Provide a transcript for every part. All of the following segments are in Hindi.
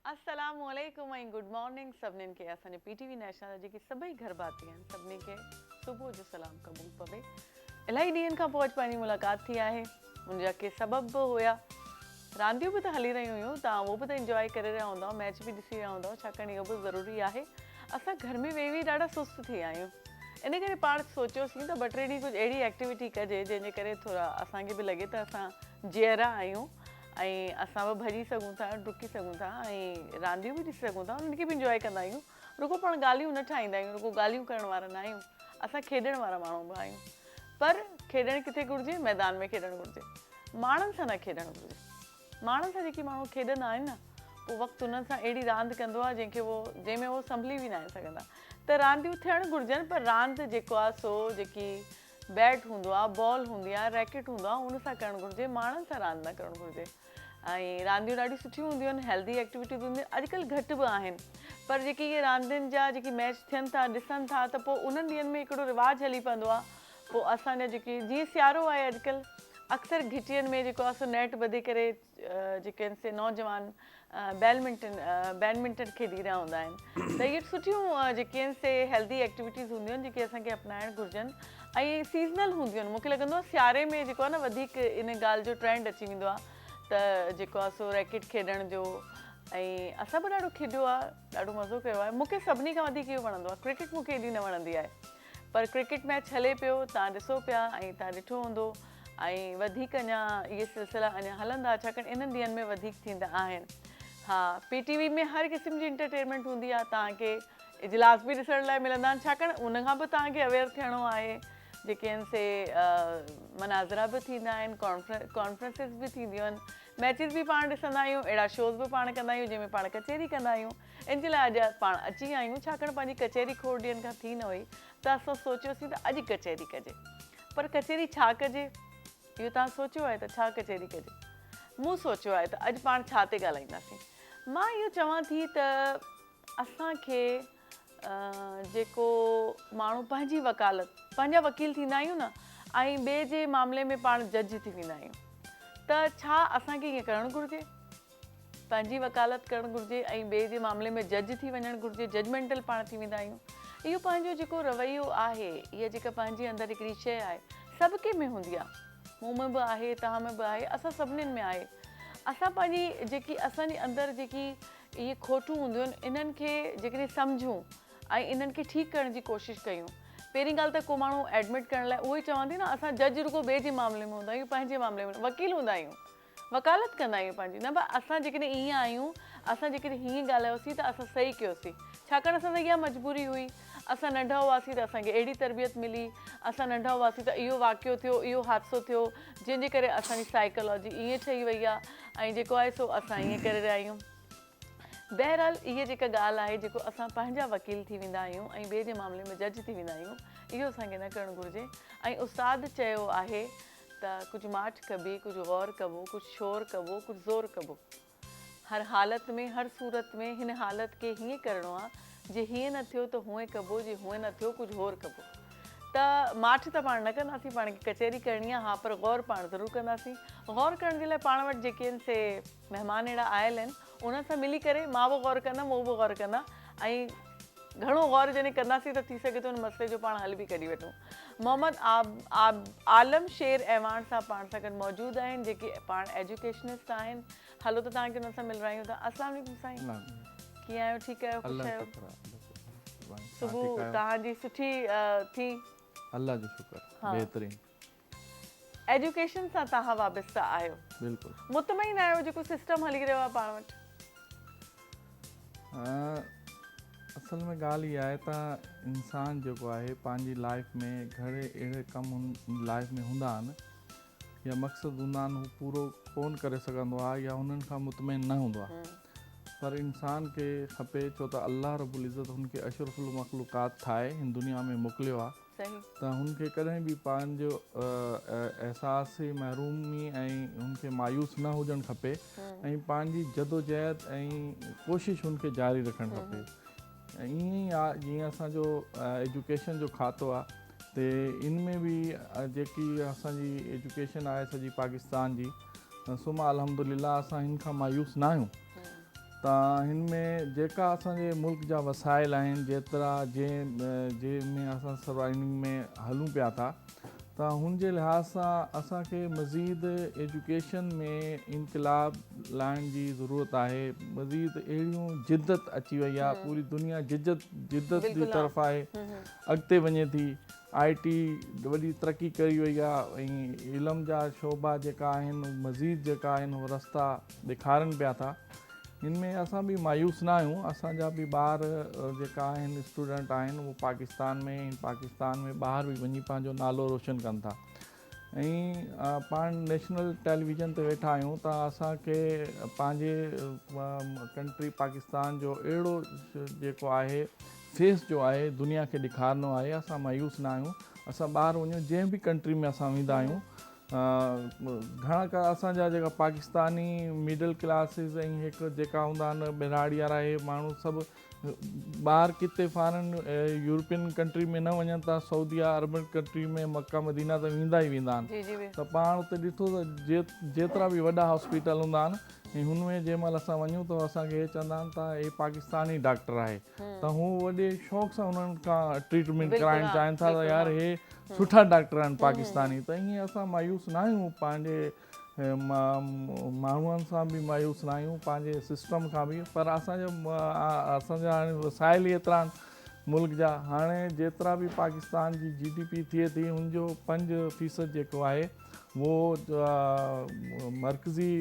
अस्सलाम वालेकुम ऐं गुड मॉर्निंग सभिनीनि खे। असांजे PTV नेशनल जा जेके सभई घर भाती आहिनि सभिनी खे सुबुह जो सलाम क़बूल पवे। इलाही ॾींहंनि खां पोइ अॼु पंहिंजी मुलाक़ात थी आहे। मुंहिंजा के सबब बि हुया, रांदियूं बि त हली रहियूं हुयूं, तव्हां उहो बि त इंजॉय करे रहिया हूंदव, मैच बि ॾिसी रहिया हूंदव, छाकाणि इहो बि ज़रूरी आहे। असां घर में वेही वेही ॾाढा सुस्त थी विया आहियूं, इन करे पाण सोचियोसीं त 2-3 ॾींहं कुझु अहिड़ी एक्टिविटी कजे जंहिंजे करे थोरा असांखे बि लॻे त असां जीअरा आहियूं ऐं असां बि भॼी सघूं था, डुकी सघूं था ऐं रांदियूं बि ॾिसी सघूं था, उनखे बि इंजॉय कंदा आहियूं। रुगो पाण ॻाल्हियूं न ठाहींदा आहियूं, रुगो ॻाल्हियूं करण वारा न आहियूं, असां खेॾण वारा माण्हू बि आहियूं। पर खेॾणु किथे घुरिजे, मैदान में खेॾणु घुरिजे, माण्हुनि सां न खेॾणु घुरिजे। माण्हुनि सां जेकी माण्हू खेॾंदा आहिनि न, पोइ वक़्तु उन्हनि सां अहिड़ी रांदि कंदो आहे जंहिंमें उहो संभली बि न आहे सघंदा। त रांदियूं थियणु घुरिजनि, पर रांदि जेको आहे सो जेकी बैट हूंदो आहे, बॉल हूंदी आहे, रैकेट हूंदो आहे, उन सां करणु घुरिजे, माण्हुनि सां रांदि न करणु घुरिजे। ऐं रांदियूं ॾाढियूं सुठियूं हूंदियूं आहिनि, हेल्दी एक्टिविटीज़ हूंदियूं आहिनि, अॼुकल्ह घटि बि आहिनि, पर जेके इहे रांदियुनि जा जेकी मैच थियनि था, ॾिसनि था, त पोइ उन्हनि ॾींहंनि में हिकिड़ो रिवाजु हली पवंदो आहे। पोइ असांजा जेकी जीअं सियारो आहे अॼुकल्ह, अक्सर घिटियुनि में जेको आहे सो नेट ॿधी करे जेके आहिनि से नौजवान बैडमिंटन खेॾी रहिया हूंदा आहिनि। त इहे सुठियूं जेके आहिनि से हेल्दी एक्टिविटीज़ हूंदियूं आहिनि जेके असांखे अपनाइणु घुरिजनि ऐं सीज़नल हूंदियूं आहिनि। मूंखे लॻंदो आहे सियारे में जेको आहे न वधीक इन ॻाल्हि जो ट्रेंड अची वेंदो आहे, त जेको आहे सो रैकेट खेॾण जो। ऐं असां बि ॾाढो खेॾियो आहे, ॾाढो मज़ो कयो आहे। मूंखे सभिनी खां वधीक इहो वणंदो आहे, क्रिकेट मूंखे एॾी न वणंदी आहे, पर क्रिकेट मैच हले पियो, तव्हां ॾिसो पिया ऐं तव्हां ॾिठो हूंदो। ऐं वधीक अञा इहे सिलसिला अञा हलंदा, छाकाणि इन्हनि ॾींहंनि में वधीक थींदा आहिनि। हा, PTV में हर क़िस्म जी इंटरटेनमेंट हूंदी आहे, तव्हांखे इजलास बि ॾिसण लाइ मिलंदा आहिनि, छाकाणि उनखां बि तव्हांखे अवेयर थियणो आहे। जेके आहिनि से मनाज़रा बि थींदा आहिनि, कॉन्फ्रेंसिस बि थींदियूं आहिनि, मैचिस बि पाण ॾिसंदा आहियूं, अहिड़ा शोज़ बि पाण कंदा आहियूं जंहिंमें पाण कचहरी कंदा आहियूं। इन जे लाइ अॼु पाण अची विया आहियूं, छाकाणि पंहिंजी कचहरी खोड़ ॾींहंनि खां थी न हुई, त असां सोचियोसीं त अॼु कचहरी कजे। पर कचहरी छा कजे, इहो तव्हां सोचियो आहे त छा कचहरी कजे? मूं सोचियो आहे त अॼु पाण छा ते ॻाल्हाईंदासीं। मां इहो चवां थी त असांखे जेको माण्हू पंहिंजी वकालत, पंहिंजा वकील थींदा आहियूं न, ऐं ॿिए जे मामले में पाण जज थी वेंदा आहियूं, त छा असांखे ईअं करणु घुरिजे? पंहिंजी वकालत करणु घुरिजे ऐं ॿिए जे मामले में जज थी वञणु घुरिजे, जजमेंटल पाण थी वेंदा आहियूं। इहो पंहिंजो जेको रवैयो आहे, इहा जेका पंहिंजे अंदरि हिकिड़ी शइ आहे, सभु कंहिं में हूंदी आहे, मूं में बि आहे, तव्हां में बि आहे, असां सभिनीनि में आहे। असां पंहिंजी जेकी असांजे अंदरि जेकी इहे खोटूं हूंदियूं आहिनि, इन्हनि खे जेकॾहिं सम्झूं ऐं इन्हनि खे ठीकु करण जी कोशिशि कयूं। पहिरीं ॻाल्हि त को माण्हू एडमिट करण लाइ उहो ई चवां थी न, असां जज रुगो ॿिए जे मामले में हूंदा आहियूं, पंहिंजे मामले में वकील हूंदा आहियूं, वकालत कंदा आहियूं पंहिंजी। न भाई असां जेकॾहिं ईअं आहियूं, असां जेकॾहिं हीअं ॻाल्हायोसीं त असां सही कयोसीं, छाकाणि असां सां इहा मजबूरी हुई। असां नंढा हुआसीं त असांखे अहिड़ी तरबियत मिली, असां नंढा हुआसीं त इहो वाक़ियो थियो, इहो हादसो थियो, जंहिंजे करे असांजी साइकोलॉजी ईअं ठही वई आहे ऐं जेको आहे सो असां ईअं करे रहिया आहियूं। बहरहाल इहा जेका ॻाल्हि आहे, जेको असां पंहिंजा वकील थी वेंदा आहियूं ऐं ॿिए जे मामले में जज थी वेंदा आहियूं, इहो असांखे न करणु घुरिजे। ऐं उस्ताद चयो आहे त कुझु माठ कबी, कुझु गौर कबो, कुझु शोर कबो, कुझु ज़ोर कबो। हर हालत में, हर सूरत में हिन हालत खे हीअं करिणो आहे, जे हीअं न थियो त हूअं कबो, जे हूअं न थियो कुझु और कबो। त माठ त पाण न कंदासीं, पाण खे कचहरी करणी आहे, हा, पर गौर पाण ज़रूरु कंदासीं। गौर करण जे लाइ पाण वटि जेके आहिनि से महिमान अहिड़ा आयल आहिनि, उन्हनि सां मिली करे मां बि गौर कंदमि, उहो बि गौर कंदा, ऐं घणो गौर जॾहिं कंदासीं त थी सघे थो उन मसइले जो पाण हल बि कढी वठूं। मोहम्मद आलम शेर ऐवान सां पाण सां गॾु मौजूदु आहिनि, जेके पाण एजुकेशनिस्ट आहिनि। हलो त तव्हांखे हुन सां मिलवायूं था। अस्सलाम वालेकुम साईं, कीअं आहियो? ठीकु आहियो? ख़ुशि आहियो? सुबुह तव्हांजी सुठी थी? अल्लाह जो शुक्र, बहितरीन। एजुकेशन सां तव्हां वाबस्ता आहियो? बिल्कुलु। मुतमइन आहियो जेको सिस्टम हली रहियो आहे पाण वटि? असल में ॻाल्हि इहा आहे त इंसान जेको आहे पंहिंजी लाइफ में घणे अहिड़े कम लाइफ में हूंदा आहिनि या मक़सदु हूंदा आहिनि, हू पूरो कोन करे सघंदो आहे या हुननि खां मुतमइन न हूंदो आहे। पर इंसान खे खपे, छो त अल्लाह रब्बुल इज़्ज़त हुनखे अशरफुल मख़लूक़ात ठाहे हिन दुनिया में मोकिलियो आहे, त हुनखे कॾहिं बि पंहिंजो एहसास महरूमी ऐं हुनखे मायूस न हुजणु खपे ऐं पंहिंजी जदोजहद ऐं कोशिशि हुनखे जारी रखणु खपे। ऐं ईअं ई आहे जीअं असांजो एजुकेशन जो खातो आहे, त इन में बि जेकी असांजी एजुकेशन आहे सॼी पाकिस्तान जी, सुमा अल्हम्दुलिल्लाह असां हिन खां मायूस न आहियूं। त हिन में जेका असांजे मुल्क जा वसाइल आहिनि जेतिरा जंहिंमें असां सर्वाइविंग में हलूं पिया था त हुन जे लिहाज़ सां असांखे मज़ीद एजुकेशन में इनकलाब लाइण जी ज़रूरत आहे। मज़ीद अहिड़ियूं जिद्दत अची वई आहे, पूरी दुनिया जिद्दत जी तरफ़ आहे, अॻिते वञे थी। IT वॾी तरक़ी कई वई आहे ऐं इल्म जा शोबा जेका आहिनि मज़ीद जेका आहिनि उहे रस्ता ॾेखारनि पिया था। हिन में असां बि मायूस न आहियूं। असांजा बि ॿार जेका आहिनि स्टूडेंट आहिनि उहे पाकिस्तान में ॿाहिरि बि वञी पंहिंजो नालो रोशन कनि था। ऐं पाण नेशनल टेलीविज़न ते वेठा आहियूं त असांखे पंहिंजे कंट्री पाकिस्तान जो अहिड़ो जेको आहे फेस जो आहे दुनिया खे ॾेखारिणो आहे। असां मायूस न आहियूं। असां ॿाहिरि वञूं जंहिं बि कंट्री में असां वेंदा आहियूं घणा का असांजा जेका पाकिस्तानी मिडल क्लासिस ऐं हिकु जेका हूंदा आहिनि बिराड़ी वारा इहे माण्हू सभु ॿाहिरि किथे फॉरेन यूरोपियन कंट्री में न वञनि था, सऊदीया अरबन कंट्री में मक्का मदीना त वेंदा ई वेंदा आहिनि। त पाण उते ॾिठो त जेतिरा बि वॾा हॉस्पिटल हूंदा आहिनि ऐं हुन में जंहिं महिल असां वञूं त असांखे हे चवंदा आहिनि त हे पाकिस्तानी डॉक्टर आहे त हू वॾे शौक़ सां हुननि खां ट्रीटमेंट कराइणु चाहिनि था त यार हे सुठा डॉक्टर आहिनि पाकिस्तानी। त ईअं असां मायूस न आहियूं, पंहिंजे माण्हुनि सां बि मायूस न आहियूं, पंहिंजे सिस्टम खां बि। पर असांजा हाणे वसाइल एतिरा आहिनि मुल्क जा। हाणे जेतिरा बि पाकिस्तान जी GDP थिए थी हुनजो 5% जेको आहे उहो मर्कज़ी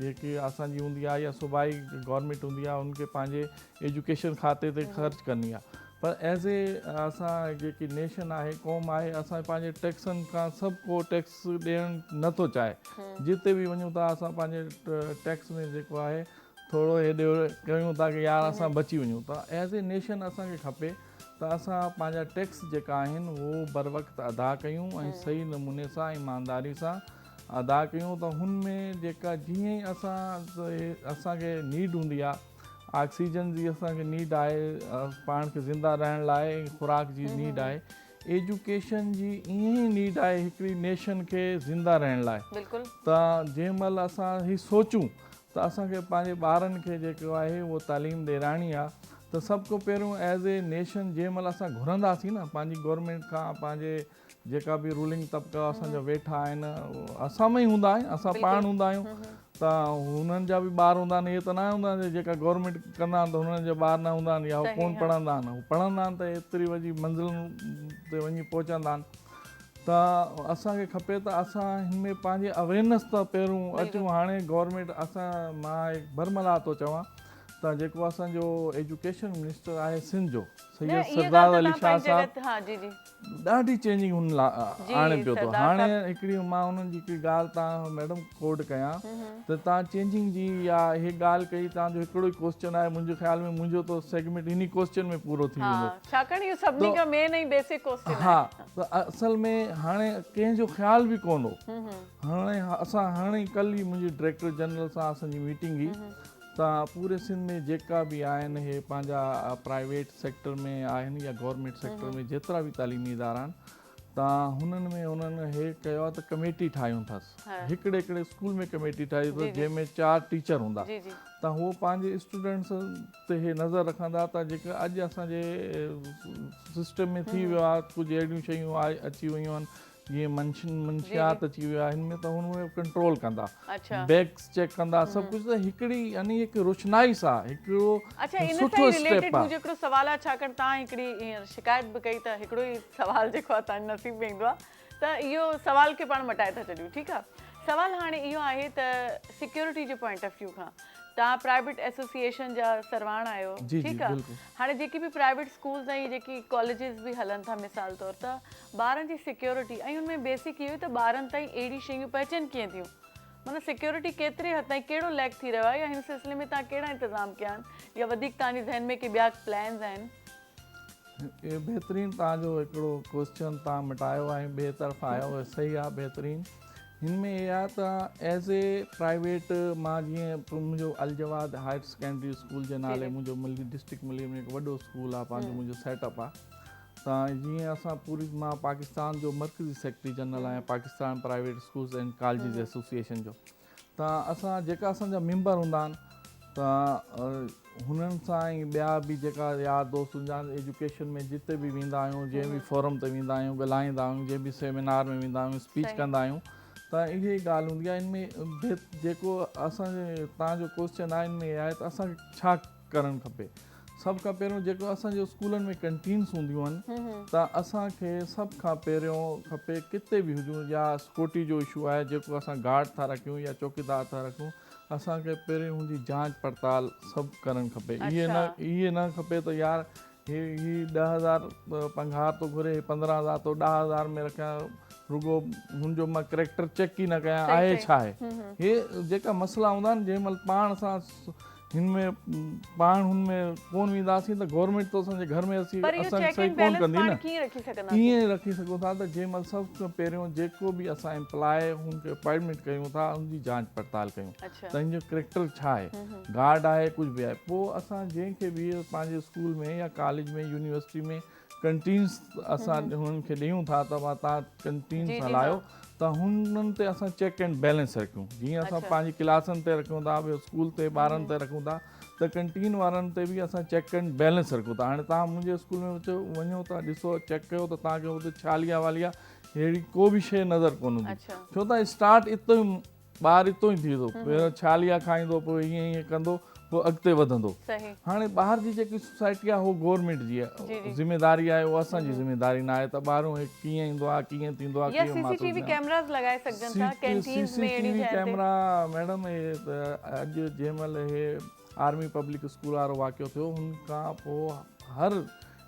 जेकी असांजी हूंदी आहे या सूबाई गवर्नमेंट हूंदी आहे उनखे पंहिंजे एजुकेशन खाते ते ख़र्च करणी आहे। पर एज़ असां जेकी नेशन आहे, क़ौम आहे, असां पंहिंजे टैक्सनि खां सभु को टैक्स ॾियणु नथो चाहे। जिते बि वञूं था असां पंहिंजे टैक्स में जेको आहे थोरो हेॾे होॾे कयूं था की यार असां बची वञूं। त एज़ ए नेशन असांखे खपे त असां पंहिंजा टैक्स जेका आहिनि उहो बर वक़्तु अदा कयूं ऐं सही नमूने सां ईमानदारी सां अदा कयूं। त हुन में जेका जीअं ई असांखे नीड हूंदी आहे, ऑक्सीजन जी असांखे नीड आहे, पाण खे ज़िंदा रहण लाइ खुराक जी नीड आहे, एजुकेशन जी ईअं ई नीड आहे हिकिड़ी नेशन खे ज़िंदा रहण लाइ। त जंहिं महिल असां ही सोचूं त असांखे पंहिंजे ॿारनि खे जेको आहे उहो तालीम ॾियराइणी आहे त सभ खां पहिरियों एज़ ए नेशन जंहिं महिल असां घुरंदासीं न पंहिंजी गवर्नमेंट खां, पंहिंजे जेका बि रूलिंग तबिका असांजा वेठा आहिनि असां में ई हूंदा आहिनि, असां पाण हूंदा आहियूं त हुननि जा बि ॿार हूंदा आहिनि। इहे त न हूंदा आहिनि जेका गवर्नमेंट कंदा आहिनि त हुननि जा ॿार न हूंदा आहिनि या हू कोन पढ़ंदा आहिनि। हू पढ़ंदा आहिनि त एतिरी वॾी मंज़िलुनि ते वञी पहुचंदा आहिनि। त असांखे खपे त असां हिन में पंहिंजे अवेयरनेस त पहिरियों अचूं। हाणे गवर्नमेंट मां हिकु बरमला थो चवां त जेको असांजो एजुकेशन मिनिस्टर आहे सिंध जो सैयद सरदार अली शाह साहब ॾाढी चेंजिंग हुन आणे पियो थो। हाणे हिकिड़ी मां हुननि जी हिकिड़ी ॻाल्हि तव्हां मैडम कोड कयां त तव्हां चेंजिंग जी या इहे ॻाल्हि कई, तव्हांजो हिकिड़ो ई क्वेश्चन आहे मुंहिंजे ख़्याल में मुंहिंजो त सेगमेंट इन क्वेश्चन में पूरो थी वेंदो। हा, त असल में हाणे कंहिंजो ख़्याल बि कोन हो। हाणे असां हाणे कल्ह ई मुंहिंजी डायरेक्टर जनरल सां असांजी मीटिंग हुई त पूरे सिंध में जेका बि आहिनि हे पंहिंजा प्राइवेट सेक्टर में आहिनि या गवर्नमेंट सेक्टर में जेतिरा बि तालीमी इदारा आहिनि त हुननि हे कयो आहे त कमेटी ठाहियूं अथसि। हिकिड़े हिकिड़े स्कूल में कमेटी ठाही अथसि जंहिंमें 4 टीचर हूंदा त उहो पंहिंजे स्टूडेंट्स ते हे नज़र रखंदा त जेके अॼु असांजे सिस्टम में थी वियो आहे, कुझु अहिड़ियूं शयूं अची वियूं आहिनि जीअं मंशियात अची वियो आहे, हिन में त हुन कंट्रोल कंदा, बैग्स चेक कंदा, सभु कुझु। त हिकिड़ी यानी हिकु रोशनाई सां हिकिड़ो सुठो स्टेप आहे। हिकिड़ो सवाल आहे, छाकाणि तव्हां हिकिड़ी शिकायत बि कई त हिकिड़ो ई सवाल जेको आहे तव्हांजे नसीब में ईंदो आहे त इहो सवाल खे पाण मटाए था छॾियूं। ठीकु आहे, सवाल हाणे इहो आहे त सिक्योरिटी जे पॉइंट ऑफ व्यू खां तव्हां प्राइवेट एसोसिएशन जा सरवाण आहियो। ठीकु आहे, हाणे जेकी बि प्राइवेट स्कूल्स ऐं जेकी कॉलेजिस बि हलनि था मिसाल तौर त ॿारनि जी सिक्योरिटी ऐं हुनमें बेसिक इहो त ॿारनि ताईं अहिड़ी शयूं पहुचनि कीअं थियूं, माना सिक्योरिटी केतिरे हद ताईं कहिड़ो लैक थी रहियो आहे या हिन सिलसिले में तव्हां कहिड़ा इंतज़ाम कया आहिनि या वधीक तव्हांजे ज़हन में के ॿिया प्लान्स आहिनि? बहितरीनु तव्हांजो हिकिड़ो क्वेश्चन तव्हां मटायो आहे, ॿिए तरफ़ आयो, सही आहे, बहितरीनु। हिन में इहा आहे त एज़ ए प्राइवेट मां जीअं मुंहिंजो अलजवाद हायर सेकेंडरी स्कूल जे नाले मुंहिंजो डिस्ट्रिक्ट मिली में हिकु वॾो स्कूल आहे, पंहिंजो मुंहिंजो सेटअप आहे। त जीअं असां मां पाकिस्तान जो मर्कज़ी सेक्रेटरी जनरल आहियां Pakistan private schools and colleges association जो। त असां जेका असांजा मेंबर हूंदा आहिनि त हुननि सां ऐं ॿिया बि जेका यार दोस्त हूंदा आहिनि एजुकेशन में जिते बि वेंदा आहियूं, जंहिं बि फोरम ते वेंदा आहियूं, ॻाल्हाईंदा आहियूं, जंहिं बि सेमिनार में वेंदा आहियूं, स्पीच सही। कंदा आहियूं, त इहा ई ॻाल्हि हूंदी आहे। इनमें जेको असांजे तव्हांजो क्वेश्चन आहे इनमें आहे त असांखे छा करणु खपे। सभ खां पहिरियों जेको असांजे स्कूलनि में कैंटीन्स हूंदियूं आहिनि, त असांखे सभ खां पहिरियों खपे किथे बि हुजूं, या सिक्योरिटी जो इशू आहे जेको असां गार्ड था रखूं या चौकीदार था रखूं, असांखे पहिरियों हुनजी जांच पड़ताल सभु करणु खपे। इहे न खपे त यार ही 10,000 पघार थो घुरे, 15,000 तो 10,000 में रखिया, रुगो हुनजो मां करेक्टर चेक ई न कयां, आहे छा आहे। हे जेका मसइला हूंदा आहिनि, जंहिं महिल पाण असां पाण हुनमें कोन वेंदासीं त गवर्नमेंट तो असांजे घर में असांखे सही कोन कंदी न। कीअं रखी सघूं था त जंहिं महिल सभ खां पहिरियों जेको बि असां एम्प्लॉय हुनखे अपॉइंटमेंट कयूं था, हुनजी जांच पड़ताल कयूं त हिनजो करेक्टर छा आहे, गार्ड आहे, कुझु बि आहे। पोइ असां जंहिंखे बि पंहिंजे स्कूल में या कॉलेज में, यूनिवर्सिटी में कैंटीन्स असां हुननि खे ॾियूं था त तव्हां कैंटीन्स हलायो, त हुननि ते असां चेक एंड बैलेंस रखूं। जीअं असां पंहिंजी क्लासनि ते रखूं था, ॿियो स्कूल ते ॿारनि ते रखूं था, त कैंटीन वारनि ते बि असां चेक एंड बैलेंस रखूं था। हाणे तव्हां मुंहिंजे स्कूल में वञो था, ॾिसो, चेक कयो त तव्हांखे हुते छालिया वालिया अहिड़ी को बि शइ नज़र कोन हूंदी, छो त स्टार्ट इतो ई ॿारु इतो ई थी थो, पहिरियों छालिया खाईंदो, पोइ हीअं हीअं कंदो, पोइ अॻिते वधंदो। हाणे ॿाहिरि जी जेकी सोसाइटी आहे उहो गवर्नमेंट जी आहे, ज़िमेदारी आहे, उहा असांजी ज़िमेदारी न आहे त ॿारु कीअं ईंदो आहे, कीअं थींदो आहे, सीसीटीवी कैमरा। मैडम अॼु जंहिं महिल हे आर्मी पब्लिक स्कूल वारो वाक़ियो थियो, हुन खां पोइ हर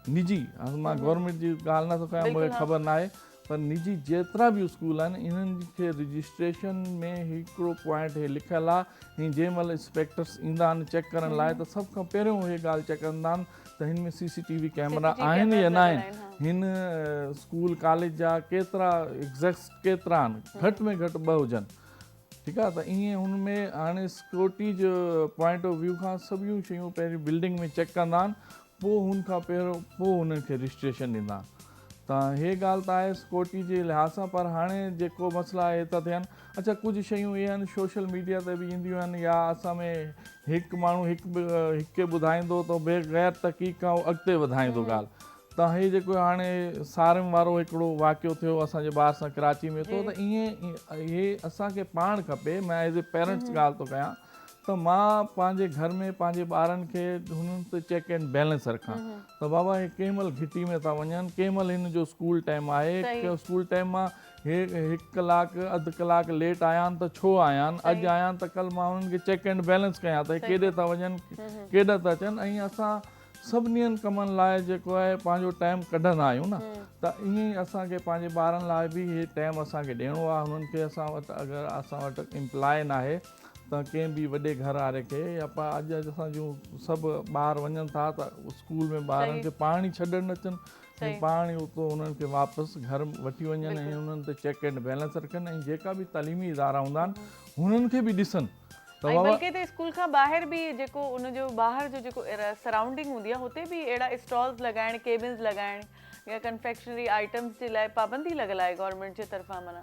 निजी, मां गवर्नमेंट जी ॻाल्हि नथो कयां, मूंखे ख़बर न आहे, पर निजी जेतिरा बि स्कूल आहिनि, इन्हनि खे रजिस्ट्रेशन में हिकिड़ो पॉइंट हे लिखियलु आहे, हीअं जंहिं महिल इंस्पेक्टर्स ईंदा आहिनि चेक करण लाइ, त सभ खां पहिरियों इहे ॻाल्हि चेक कंदा आहिनि त हिन में सीसीटीवी कैमरा आहिनि या न आहिनि, हिन स्कूल कॉलेज जा केतिरा एग्ज़ैक्ट केतिरा आहिनि, घटि में घटि 2 हुजनि। ठीकु आहे, त ईअं हुन में हाणे सिक्योरिटी जो पॉइंट ऑफ व्यू खां सभु शयूं पहिरीं बिल्डिंग में चेक कंदा आहिनि, पोइ हुन खां पहिरियों पोइ हुननि खे रजिस्ट्रेशन ॾींदा आहिनि। त हे ॻाल्हि त आहे सिक्योरिटी जे लिहाज़ सां, पर हाणे जेको मसइला हे था थियनि, अच्छा कुझु शयूं इहे आहिनि सोशल मीडिया ते बि ईंदियूं आहिनि, या असां में हिकु माण्हू हिकु ॿुधाईंदो त ग़ैर तहक़ीक़ खां अॻिते वधाईंदो ॻाल्हि। त हे जेको हाणे सारिम वारो हिकिड़ो वाक़ियो थियो असांजे ॿार सां कराची में थियो, त ईअं इहे असांखे पाण खपे, मां एज़ ए पेरेंट्स ॻाल्हि थो कयां, त मां पंहिंजे घर में पंहिंजे ॿारनि खे हुननि ते चेक एंड बैलेंस रखां त बाबा हे कंहिं महिल घिटी में था वञनि, कंहिं महिल हिन जो स्कूल टाइम आहे, स्कूल टाइम मां हे 1 कलाकु अधु कलाकु लेट आया आहिनि त छो आया आहिनि, अॼु आया आहिनि त कल्ह मां हुननि खे चेक एंड बैलेंस कयां त केॾे था वञनि, केॾा था अचनि। ऐं असां सभिनी कमनि लाइ जेको आहे पंहिंजो टाइम कढंदा आहियूं न, त ईअं ई असांखे पंहिंजे ॿारनि लाइ बि इहे टाइम असांखे ॾियणो आहे। हुननि खे असां वटि अगरि असां वटि इम्प्लॉय न आहे त कंहिं बि वॾे घर वारे खे, या अॼु असां जूं सभु ॿार वञनि था त स्कूल में ॿारनि खे पाण ई छॾणु न अचनि, ऐं पाण ई उतो हुननि खे वापसि घर वठी वञनि, ऐं हुननि ते चेक एंड बैलेंस रखनि, ऐं जेका बि तइलीमी इदारा हूंदा आहिनि हुननि खे बि ॾिसनि। बल्कि त स्कूल खां ॿाहिरि बि जेको उनजो ॿाहिरि जो जेको सराउंडिंग हूंदी आहे, हुते बि अहिड़ा स्टॉल्स लॻाइण, केबिन्स लॻाइण, या कन्फेक्शनरी आइटम्स जे लाइ पाबंदी लॻल आहे गवर्नमेंट जे तरफ़ां। माना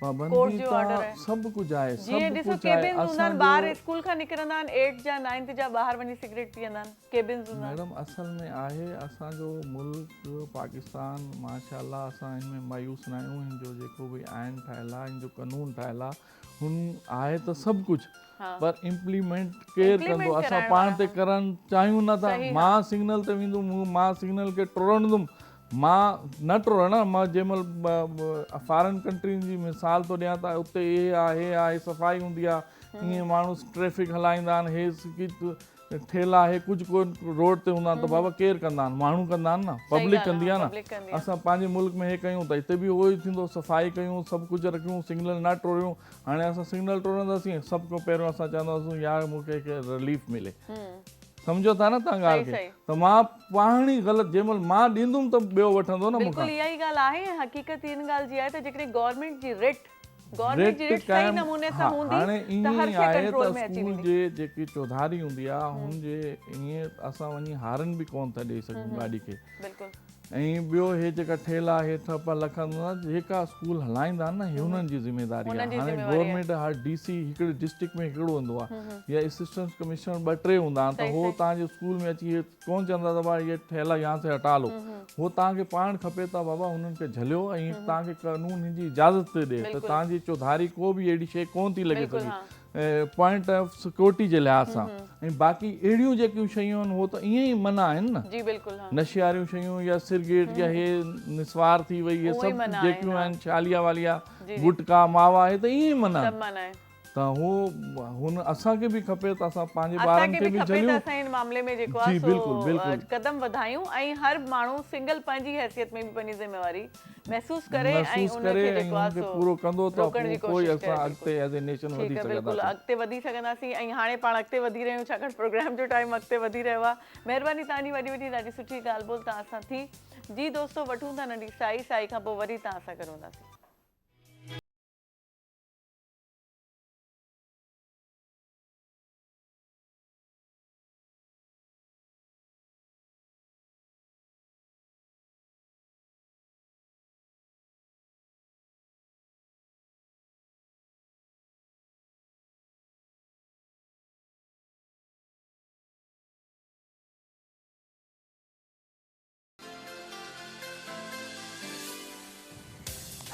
पाबंदी त सभु कुझु आहे, जीअं ॾिसो केबिन्स हूंदा आहिनि, ॿार स्कूल खां निकिरंदा आहिनि 8 जा 9 जा, ॿाहिरि वञी सिगरेट पीअंदा आहिनि, केबिन्स हूंदा आहिनि। मैडम असल में आहे असांजो मुल्क पाकिस्तान, माशाअल्लाह असां हिन में मायूस न आहियूं, हिन जो जेको बि आइन ठहियलु आहे, हिन जो कानून ठहियलु आहे, हुन आहे त सभु कुझु, पर इम्प्लीमेंट केरु कंदो, असां पाण ते करणु चाहियूं नथा। मां सिग्नल ते वेंदुमि, मां सिग्नल खे टुरंदुमि, मां न टुरंदुमि, मां जंहिं महिल फॉरेन कंट्रीनि जी मिसाल थो ॾियां त उते हे आहे सफ़ाई हूंदी आहे, ईअं माण्हू ट्रैफिक हलाईंदा आहिनि, हे ठेला हे कुझु कोन रोड ते हूंदा आहिनि, त बाबा केरु कंदा आहिनि, माण्हू कंदा आहिनि न, पब्लिक कंदी आहे न। असां पंहिंजे मुल्क में हे कयूं त हिते बि उहो ई थींदो, सफ़ाई कयूं, सभु कुझु रखूं, सिग्नल न टोड़ियूं। हाणे असां सिग्नल टोड़ंदासीं, सभ खां पहिरियों असां चवंदासीं यार मूंखे रिलीफ मिले, सम्झो था न तव्हां ॻाल्हि खे, त मां पाण ई ग़लति, जंहिं महिल मां ॾींदुमि त ॿियो वठंदो न मूंखां। इहा ई ॻाल्हि आहे, हक़ीक़त इन ॻाल्हि जी आहे त जेकॾहिं गवर्नमेंट जी रिट सही नमूने सां हूंदी त हर शइ कंट्रोल में अची वेंदी। जे जेकी चौधारी हूंदी आहे, हुन जे ईअं असां वञी हारन बि कोन था ॾेई सघूं गाॾी खे। ऐं ॿियो हे जेका ठेला हेठि पर लखंदा जेका स्कूल हलाईंदा आहिनि न हे हुननि जी ज़िमेदारी आहे। हाणे गवर्नमेंट हर DC हिकिड़े डिस्ट्रिक्ट में हिकिड़ो हूंदो आहे या असिस्टेंट कमिश्नर 2-3 हूंदा आहिनि, त हो तव्हांजे स्कूल में अची कोन चवंदा त भाई ये ठेला यहाँ से हटा लो, हो तव्हांखे पाण खपे त बाबा हुननि खे झलियो ऐं तव्हांखे कानून हिन जी इजाज़त थी ॾिए त तव्हांजी चौधारी को बि अहिड़ी शइ कोन थी लॻे सघी पॉइंट ऑफ सिक्योरिटी जे लिहाज़ सां। ऐं बाक़ी अहिड़ियूं जेकियूं शयूं आहिनि उहो त ईअं ई मना आहिनि न, जी बिल्कुलु नशे वारियूं शयूं या सिगरेट या हे निस्वार थी वई ये सभु जेकियूं आहिनि छालिया वालिया गुटका मावा हे त ईअं ई मना आहिनि। त हो हुन असांखे बि खपे त असां पंहिंजे ॿारनि खे बि झलियूं असां हिन मामले में जेको आहे सो कदम वधायूं ऐं हर माण्हू सिंगल पंहिंजी हैसियत में बि पंहिंजी ज़िम्मेवारी महसूसु करे ऐं उनखे जेको आहे सो पूरो कंदो त कोई असां करे। अॻिते एज़ ए नेशन वधी सघंदासीं। बिल्कुलु अॻिते वधी सघंदासीं ऐं हाणे पाण अॻिते वधी रहियूं छाकाणि प्रोग्राम जो टाइम अॻिते वधी रहियो आहे। महिरबानी तव्हांजी वॾी वॾी ॾाढी सुठी ॻाल्हि ॿोल तव्हां सां थी। जी दोस्तो वठूं था नंढी साई खां पोइ वरी तव्हां सां गॾु हूंदासीं।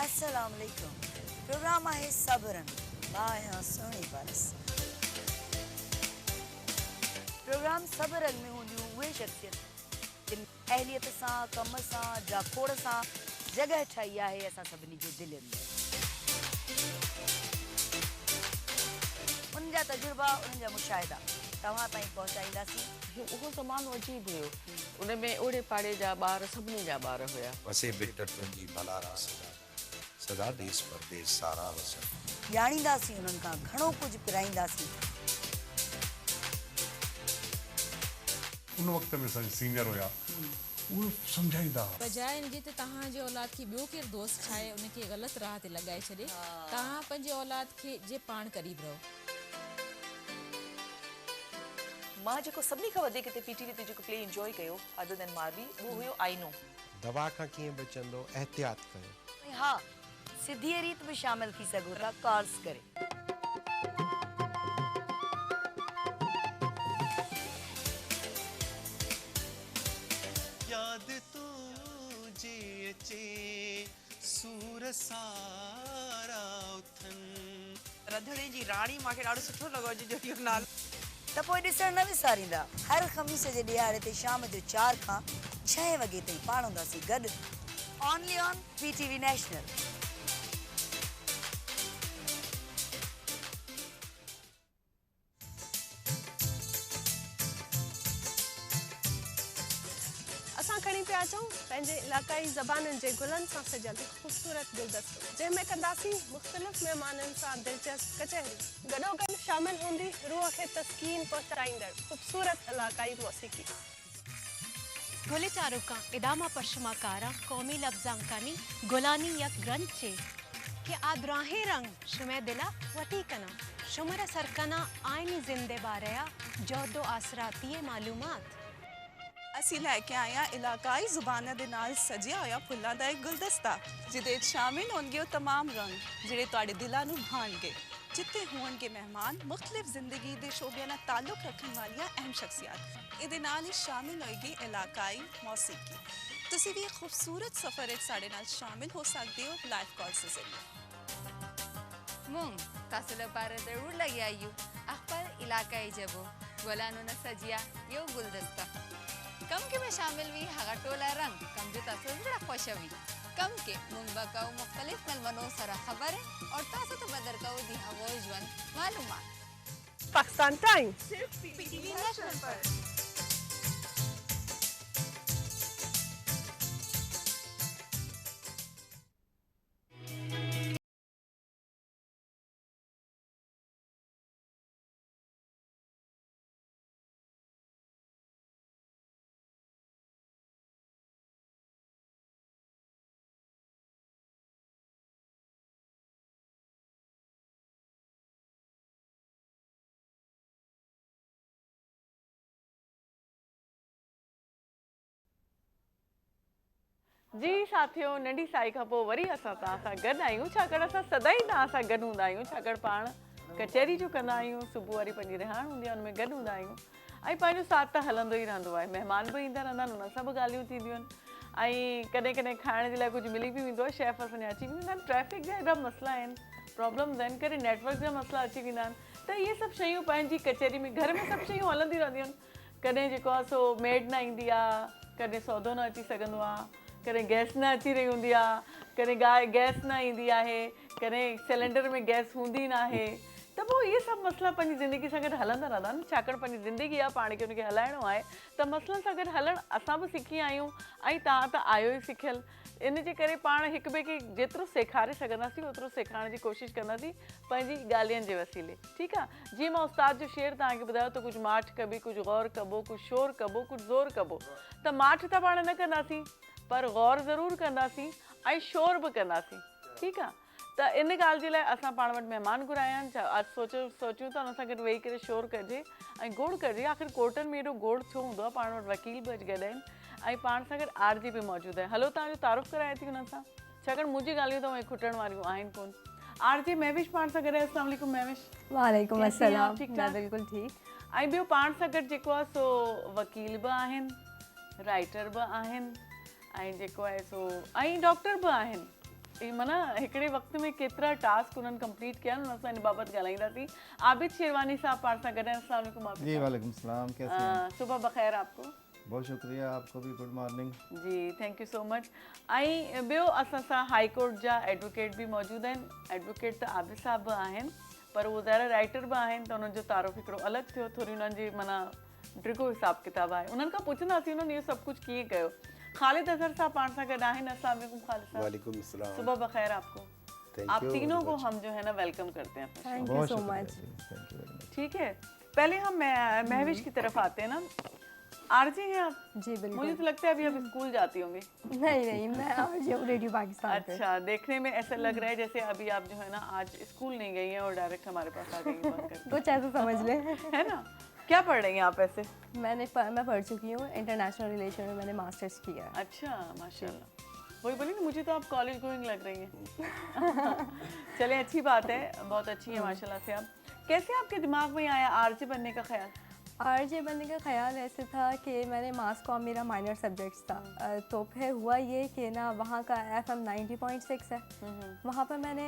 अस्सलाम वालेकुम। प्रोग्राम आहे सबरन मां आहियां सोनी पारस। प्रोग्राम सबरन में हूंदियूं उहे शख़्सियत जिन अहलियत सां कम सां जाखोड़ सां जॻह ठाही आहे असां सभिनी जे दिलनि में। उन्हनि जा तजुर्बा उन्हनि जा मुशाहिदा तव्हां ताईं पहुचाईंदासीं। उहो ज़मानो अजीब हुयो, उन में ओड़े पाड़े जा ॿार सभिनी जा ॿार हुया। वसे बिट तुंहिंजी भलारा सदा देश परदेश सारा वसन। ॼाणींदासीं उन्हनि खां घणो कुझु पिराईंदासीं। उन वक़्त में सीनियर हुया उहो सम्झाईंदा बजाए इनजे त तव्हांजे औलाद खे ॿियो केरु दोस्त ठाहे उनखे ग़लति राह ते लॻाए छॾे, तव्हां पंहिंजे औलाद खे जे पाण क़रीब रहो। मां जेको सभिनी खां वधीक हिते PTV ते जेको प्ले इंजॉय कयो अदर देन मारवी उहो हुयो आईनो। दवा खां कीअं बचंदो एहतियात कयो। ऐं हा सिधीअ रीत में शामिल थी सघो था कॉल्स करे। याद तुझे अचे सूर सारा उथन। रंधणे जी राणी मूंखे ॾाढो सुठो लॻो अॼु जो इहो नालो। त पोइ ॾिसण न विसारींदा हर ख़मीस जे ॾियारे ते शाम जो 4 खां 6 वॻे ताईं पाण हूंदासीं गॾु ऑनली ऑन PTV नेशनल। असां खणी पिया अचूं पंहिंजे इलाक़ाई ज़बानुनि जे गुलनि सां सजियल ख़ूबसूरत गुलदस्तो जंहिंमें कंदासीं मुख़्तलिफ़ महिमाननि सां दिलचस्प कचहरी। गॾोगॾु शामिल हूंदी रूह खे तस्कीन पहुचाईंदड़ ख़ूबसूरत इलाक़ाई मौसीक़ी। गुले चारुका इदामा परशमाकारा कौमी लफ्जांकानी गुलानी यक ग्रंथे के आद्राहे रंग शुमे दिला वती कना शुमर सरकना आयनी जिंदे बारया जोदो आसराती मालूमात। ਅਸੀਂ ਲੈ ਕੇ ਆਏ ਹਾਂ ਇਲਾਕਾਈ ਜ਼ੁਬਾਨਾਂ ਦੇ ਨਾਲ ਸਜਿਆ ਹੋਇਆ ਫੁੱਲਾਂ ਦਾ ਇੱਕ ਗੁਲਦਸਤਾ ਜਿਹਦੇ ਵਿੱਚ ਸ਼ਾਮਿਲ ਹੋਣਗੇ ਉਹ तमाम ਰੰਗ ਜਿਹੜੇ ਤੁਹਾਡੇ ਦਿਲਾਂ ਨੂੰ ਭਾਣਗੇ, ਜਿੱਥੇ ਹੋਣਗੇ ਮਹਿਮਾਨ ਮੁxtਲਿਫ ਜ਼ਿੰਦਗੀ ਦੇ ਸ਼ੋਬਿਆਂ ਨਾਲ ਤਾਲੁਕ ਰੱਖਣ ਵਾਲੀਆਂ ਅਹਿਮ ਸ਼ਖਸੀਅਤ। ਇਹਦੇ ਨਾਲ ਹੀ ਸ਼ਾਮਿਲ ਹੋਏਗੀ ਇਲਾਕਾਈ ਮੌਸੀਕੀ। ਤੁਸੀਂ ਵੀ ਖੂਬਸੂਰਤ ਸਫ਼ਰ ਵਿੱਚ ਸਾਡੇ ਨਾਲ ਸ਼ਾਮਿਲ ਹੋ ਸਕਦੇ ਹੋ ਲਾਈਵ ਕਾਲ से ज़रिए। मुंग तासुल पार ज़रूर लगी आयु अखबार इलाकाई जबो गोलानो न सजिया यो गुलदस्ता कम के में शामिल हुई हगा टोला रंग कम जो तासुल जरा खुशवी कम के मुंग बकाऊ मुख्तलिफ मेलमनों सरा खबर है और तासु तो बदर काऊ दी हवोजवन मालूमात। पाकिस्तान टाइम सिर्फ PTV नेशनल पर। जी साथियों, नंढी साई खां पोइ वरी असां तव्हां सां गॾु आहियूं, छाकाणि असां सदाई तव्हां सां गॾु हूंदा आहियूं, छाकाणि पाण कचहरी जो कंदा आहियूं, सुबुह वारी पंहिंजी रिहाण हूंदी आहे, हुन में गॾु हूंदा आहियूं ऐं पंहिंजो साथ त हलंदो ई रहंदो आहे। महिमान बि ईंदा रहंदा आहिनि, हुन सां बि ॻाल्हियूं थींदियूं आहिनि ऐं कॾहिं कॾहिं खाइण जे लाइ कुझु मिली बि वेंदो आहे, शेफ असांजा अची वेंदा आहिनि, ट्रैफिक जा हेॾा मसला आहिनि, प्रॉब्लम्स आहिनि, करे नेटवर्क जा मसला अची वेंदा आहिनि, त इहे सभु शयूं पंहिंजी कचहरी में घर में सभु शयूं हलंदियूं रहंदियूं आहिनि। कॾहिं जेको आहे सो मेड न ईंदी आहे, कॾहिं सौदो न अची सघंदो आहे, कॾहिं गैस न अची रही हूंदी आहे, कॾहिं गैस न ईंदी आहे, कॾहिं सिलेंडर में गैस हूंदी न आहे, त पोइ इहे सभु मसला पंहिंजी ज़िंदगी सां गॾु हलंदा रहंदा आहिनि। छाकाणि पंहिंजी ज़िंदगी आहे, पाण खे उनखे हलाइणो आहे, त मसलनि सां गॾु हलणु असां बि सिखी आहियूं ऐं तव्हां त आहियो ई सिखियल। इन जे करे पाण हिक ॿिए खे जेतिरो सेखारे सघंदासीं ओतिरो सेखारण जी कोशिशि कंदासीं पंहिंजी ॻाल्हियुनि जे वसीले। ठीकु आहे, जीअं मां उस्ताद जो शेर तव्हांखे ॿुधायो त कुझु माठ कबी, कुझु गौर कबो, कुझु शोर कबो, कुझु ज़ोर कबो। त माठ त पाण न कंदासीं, पर गौर ज़रूरु कंदासीं ऐं शोर बि कंदासीं। ठीकु आहे, त इन ॻाल्हि जे लाइ असां पाण वटि महिमान घुराया आहिनि। अॼु सोचियूं था हुन सां गॾु वेही करे शोर कजे ऐं गोड़ कजे, आख़िर कोर्टनि में एॾो गोड़ छो हूंदो आहे। पाण वटि वकील बि अची गॾु आहिनि ऐं पाण सां गॾु आरजी बि मौजूदु आहे। हलो तव्हांजो तारुफ़ कराए थी हुननि सां, छाकाणि मुंहिंजी ॻाल्हियूं त उहे खुटण वारियूं आहिनि कोन। आरजी महविश पाण सां गॾु आहे। अस्सलाम वालेकुम महविश। वालेकुम अस्सलाम। ठीकु मैं बिल्कुल ठीक। ऐं ॿियो पाण सां गॾु जेको आहे सो वकील बि आहिनि, राइटर बि आहिनि ऐं जेको आहे सो ऐं डॉक्टर बि आहिनि। माना हिकिड़े वक़्त में केतिरा टास्क उन्हनि कंप्लीट कया आहिनि, हुन सां इन बाबति ॻाल्हाईंदासीं। आबिद शेरवानी साहब पाण सां गॾु आहिनि। अस्सलाम वालेकुम आबिद। जी वालेकुम सलाम, कैसे हैं? सुबह बख़ैर आपको। बहुत शुक्रिया, आपको भी गुड मॉर्निंग। जी थैंक यू सो मच। ऐं ॿियो असां सां हाई कोर्ट जा एडवोकेट बि मौजूदु आहिनि। एडवोकेट त आबिद साहब बि आहिनि, पर उहो ज़ाहिर राइटर बि आहिनि, त उन्हनि जो तारुफ़ हिकिड़ो अलॻि थियो, थोरी उन्हनि जी माना ड्रिगो हिसाब किताब आहे। उन्हनि खां पुछंदासीं उन्हनि इहो सभु कुझु कीअं कयो। ख़ालिद अज़हर साहब पाण सां गॾु आहिनि। अस्सलाम वालेकुम ख़ालिद साहब। वालेकुम सलाम। सुबह बख़ैर आपको। आप तीनों को हम जो है ना वेलकम करते हैं। Thank you so much. ठीक है, पहले हम महविश की तरफ आते हैं ना। आरजे हैं आप? जी बिल्कुल। मुझे तो लगता है अभी आप स्कूल जाती होंगी। नहीं, मैं आरजे हूँ रेडियो पाकिस्तान पे। अच्छा, देखने में ऐसा लग रहा है जैसे अभी आप जो है ना आज स्कूल नहीं गई हैं और डायरेक्ट हमारे पास आ गई हैं बंद करके। कुछ ऐसा समझ ले। है ना? क्या पढ़ रही हैं आप ऐसे? मैं पढ़ चुकी हूँ, इंटरनेशनल रिलेशन में मैंने मास्टर्स किया है। अच्छा, माशाल्लाह। वही बोली ना, मुझे तो आप कॉलेज गोइंग लग रही हैं। चले, अच्छी बात है, बहुत अच्छी है माशाल्लाह से आप। कैसे आपके दिमाग में आया आरजे बनने का ख्याल? आरजे बनने का ख्याल ऐसे था कि मैंने मास कॉम मेरा माइनर सब्जेक्ट्स था, तो फिर हुआ ये कि ना वहाँ का FM 90.6 है, वहाँ पर मैंने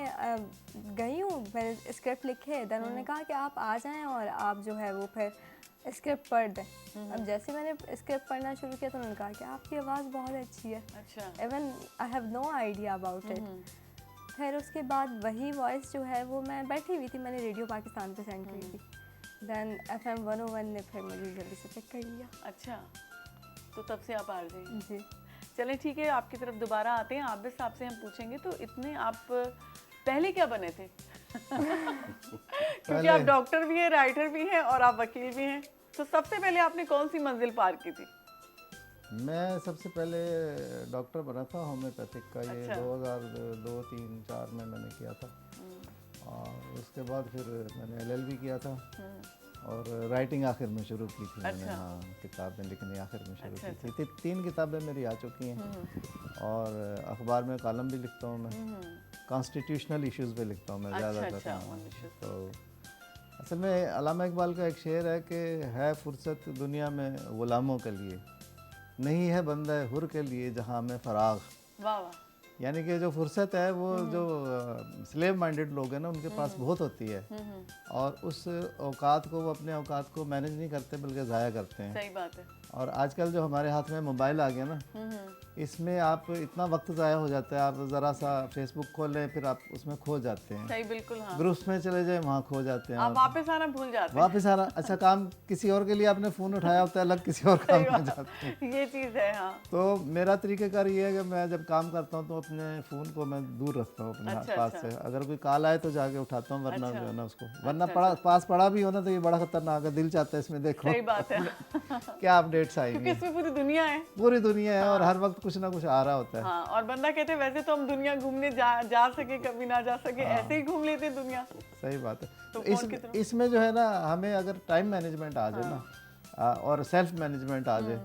गई हूँ, मैंने स्क्रिप्ट लिखे, देन उन्होंने कहा कि आप आ जाएं और आप जो है वो फिर स्क्रिप्ट पढ़ दें। अब जैसे मैंने स्क्रिप्ट पढ़ना शुरू किया तो उन्होंने कहा कि आपकी आवाज़ बहुत अच्छी है। अच्छा। Even I have no idea about it. फिर उसके बाद वही वॉइस जो है वो मैं बैठी हुई थी, मैंने रेडियो पाकिस्तान पे सेंड की थी, देन FM 101 ने फिर मुझे जल्दी से पिक कर लिया। अच्छा, तो तब से आप आरजे? जी। चलें ठीक है, आपकी तरफ दोबारा आते हैं। आबिद साहब से हम पूछेंगे तो इतने आप पहले क्या बने थे? क्योंकि आप डॉक्टर भी हैं, राइटर भी हैं और आप वकील भी हैं, तो सबसे पहले आपने कौन सी मंजिल पार की थी? मैं सबसे पहले डॉक्टर बना था होम्योपैथिक का। ये अच्छा। 2002, 3, 4 में मैंने किया था, और उसके बाद फिर मैंने LLB किया था और राइटिंग आखिर में शुरू की थी। मैंने हाँ किताबें लिखनी आखिर में शुरू की थी। 3 किताबें मेरी आ चुकी हैं और अखबार में कॉलम भी लिखता हूँ मैं, कॉन्स्टिट्यूशनल इश्यूज़ पे लिखता हूँ मैं ज़्यादातर। तो असल में अल्लामा इकबाल का एक शेर है कि है फुर्सत दुनिया में ग़ुलामों के लिए, नहीं है बंदा हुर के लिए जहाँ में फ़राग। वाह वाह। यानी कि जो फुर्सत है वो जो स्लेव माइंडेड लोग हैं ना उनके पास बहुत होती है, और उस औकात को वो अपने औकात को मैनेज नहीं करते बल्कि ज़ाया करते हैं। सही बात है। और आजकल जो हमारे हाथ में मोबाइल आ गया ना, इसमें आप इतना वक्त ज़ाया हो जाता है, आप ज़रा सा फेसबुक खोलें फिर आप उसमें खो जाते हैं। सही, बिल्कुल। हाँ। ग्रुप्स में चले जाए वहाँ खो जाते हैं, आप वापस आना भूल जाते हैं। वापस आना, अच्छा काम किसी और के लिए आपने फ़ोन उठाया होता है, अलग किसी और काम में जाते हैं। ये चीज़ है। हाँ। तो मेरा तरीक़ाकार ये है कि मैं जब काम करता हूँ तो अपने फ़ोन को मैं दूर रखता हूँ अपने पास से। अगर कोई कॉल आए तो जाके उठाता हूँ, वरना जो है ना उसको, वरना पास पड़ा भी हो ना तो ये बड़ा खतरनाक है, दिल चाहता है इसमें देखो। सही बात है। क्या अपडेट्स आएंगे, क्योंकि इसमें पूरी दुनिया है। पूरी दुनिया है और हर वक्त कुछ ना कुछ आ रहा होता है। हाँ, और बंदा कहते हैं वैसे तो हम दुनिया घूमने जा सके कभी ना जा सके, ऐसे ही घूम लेते दुनिया। सही बात है। तो इसमें जो है ना हमें अगर टाइम मैनेजमेंट आ जाए ना और सेल्फ मैनेजमेंट आ जाए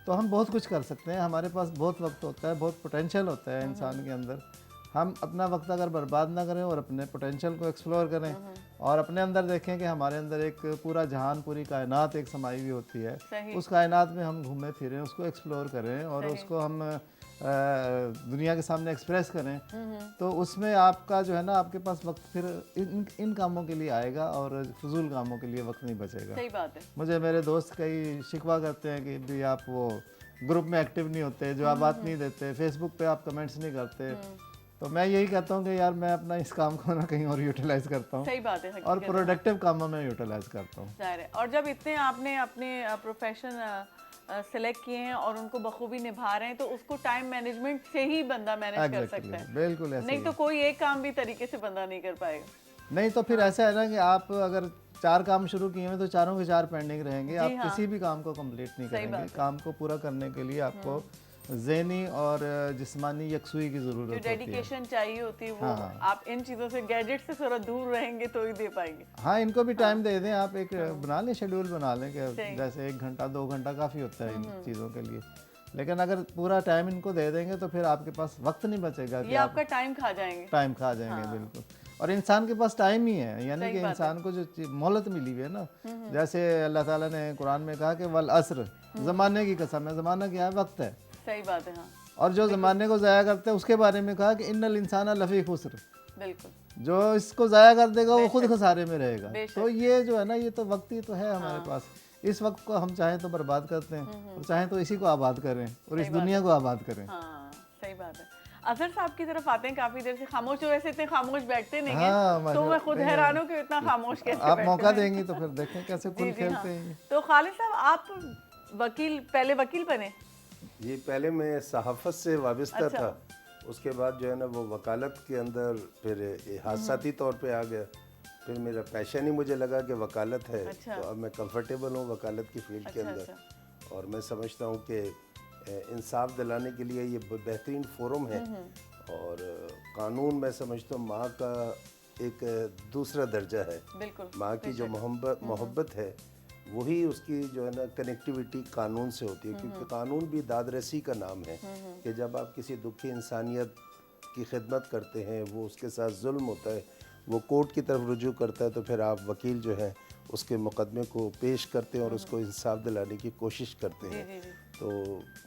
तो हम बहुत कुछ कर सकते हैं। हमारे पास बहुत वक्त होता है, बहुत पोटेंशियल होता है इंसान के अंदर। हम अपना वक्त अगर बर्बाद ना करें और अपने पोटेंशियल को एक्सप्लोर करें और अपने अंदर देखें कि हमारे अंदर एक पूरा जहान, पूरी कायनात एक समाई हुई होती है, उस कायनात में हम घूमें फिरें, उसको एक्सप्लोर करें और उसको हम दुनिया के सामने एक्सप्रेस करें, तो उसमें आपका जो है ना, आपके पास वक्त फिर इन कामों के लिए आएगा और फजूल कामों के लिए वक्त नहीं बचेगा। सही बात है। मुझे मेरे दोस्त कई शिकवा करते हैं कि भी आप वो ग्रुप में एक्टिव नहीं होते, जवाबात नहीं देते, फेसबुक पे आप कमेंट्स नहीं करते, तो मैं यही कहता हूँ कि यार मैं अपना इस काम को ना कहीं और यूटिलाइज करता हूँ। सही बात है, और प्रोडक्टिव कामों में यूटिलाइज करता हूँ। जाहिर है। और जब इतने आपने अपने प्रोफेशन सेलेक्ट किए हैं और उनको बखूबी निभा रहे हैं, तो उसको टाइम मैनेजमेंट से ही बंदा मैनेज कर सकता है। बिल्कुल ऐसे नहीं तो कोई एक काम भी तरीके से बंदा नहीं कर पाएगा। नहीं तो फिर ऐसा है ना कि आप अगर 4 काम शुरू किए हैं तो चारों के 4 पेंडिंग रहेंगे, आप किसी भी काम को कंप्लीट नहीं करेंगे। काम को पूरा करने के लिए आपको ज़हनी और जिस्मानी यकसुई की ज़रूरत होती है, डेडिकेशन चाहिए होती है। वो आप इन चीज़ों से, गैजेट से थोड़ा दूर रहेंगे तो ही दे पाएंगे। हाँ, इनको भी टाइम दे दें आप, एक बना लें, शेड्यूल बना लें कि जैसे 1 घंटा 2 घंटा काफ़ी होता है इन चीज़ों के लिए। लेकिन अगर पूरा टाइम इनको दे देंगे तो फिर आपके पास वक्त नहीं बचेगा, ये आपका टाइम खा जाएंगे। टाइम खा जाएंगे, बिल्कुल। और इंसान के पास टाइम ही है, यानी कि इंसान को जो मोहलत मिली हुई है ना, जैसे अल्लाह ताला ने कुरान में कहा कि वल अस्र, ज़माने की कसम है। ज़माना क्या है? वक्त है। सही बात है। हाँ। और जो ज़माने को ज़ाया करते हैं उसके बारे में कहा कि इन्नल इंसान लफ़ी खुस्र, बिल्कुल। जो इसको ज़ाया कर देगा वो खुद खसारे में रहेगा। तो ये जो है ना, ये तो वक्त ही तो है हमारे पास। इस वक्त को हम चाहें तो बर्बाद करते हैं और चाहें तो इसी को आबाद करें और इस दुनिया को आबाद करें। हाँ, सही बात है। अजहर साहब की तरफ आते हैं, काफी देर से खामोश, तो वैसे इतने खामोश बैठते नहीं हैं, तो मैं खुद हैरान हूँ कि इतना खामोश कैसे आप मौका देंगी तो फिर देखें कैसे खुल खेलते हैं। तो खालिद साहब, आप वकील, पहले वकील बने? जी, पहले मैं सहाफ़त से वाबस्ता था, उसके बाद जो है ना वो वकालत के अंदर फिर हादसाती तौर पे आ गया। फिर मेरा पैशन ही मुझे लगा कि वकालत है। तो अब मैं कंफर्टेबल हूँ वकालत की फील्ड के अंदर। और मैं समझता हूँ कि इंसाफ दिलाने के लिए ये बेहतरीन फोरम है। और कानून मैं समझता हूँ माँ का एक दूसरा दर्जा है। माँ की जो मोहब्बत है वही उसकी जो है ना कनेक्टिविटी कानून से होती है, क्योंकि कानून भी दादरसी का नाम है कि जब आप किसी दुखी इंसानियत की खिदमत करते हैं, वो उसके साथ जुल्म होता है, वो कोर्ट की तरफ रुजू करता है, तो फिर आप वकील जो है उसके मुकदमे को पेश करते हैं और उसको इंसाफ दिलाने की कोशिश करते हैं। तो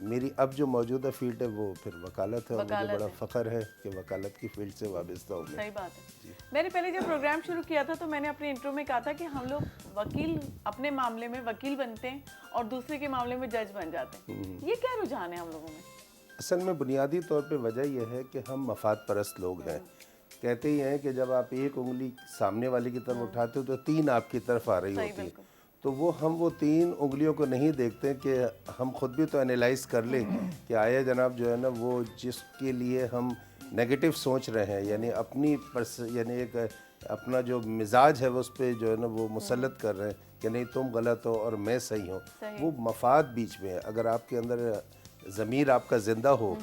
मेरी अब जो मौजूदा फील्ड है वो फिर वकालत है और मुझे बड़ा फ़ख्र है कि वकालत की फील्ड से वाबस्ता हूँ। सही बात है। मैंने पहले जब प्रोग्राम शुरू किया था तो मैंने अपने इंट्रो में कहा था कि हम लोग वकील अपने मामले में वकील बनते हैं और दूसरे के मामले में जज बन जाते हैं। ये क्या रुझान है हम लोगों में? असल में बुनियादी तौर पे वजह यह है कि हम मफाद परस्त लोग हैं। कहते ही हैं कि जब आप एक उंगली सामने वाले की तरफ उठाते हो तो 3 आपकी तरफ आ रही होती है। तो वो 3 उंगलियों को नहीं देखते कि हम खुद भी तो एनालाइज कर लें कि आया जनाब जो है ना वो जिसके लिए हम नेगेटिव सोच रहे हैं, यानी अपनी यानी एक अपना जो मिजाज है वो उस पर जो है ना वो मुसल्लत कर रहे हैं कि नहीं तुम गलत हो और मैं सही हूँ। वो मफाद बीच में है। अगर आपके अंदर ज़मीर आपका ज़िंदा हो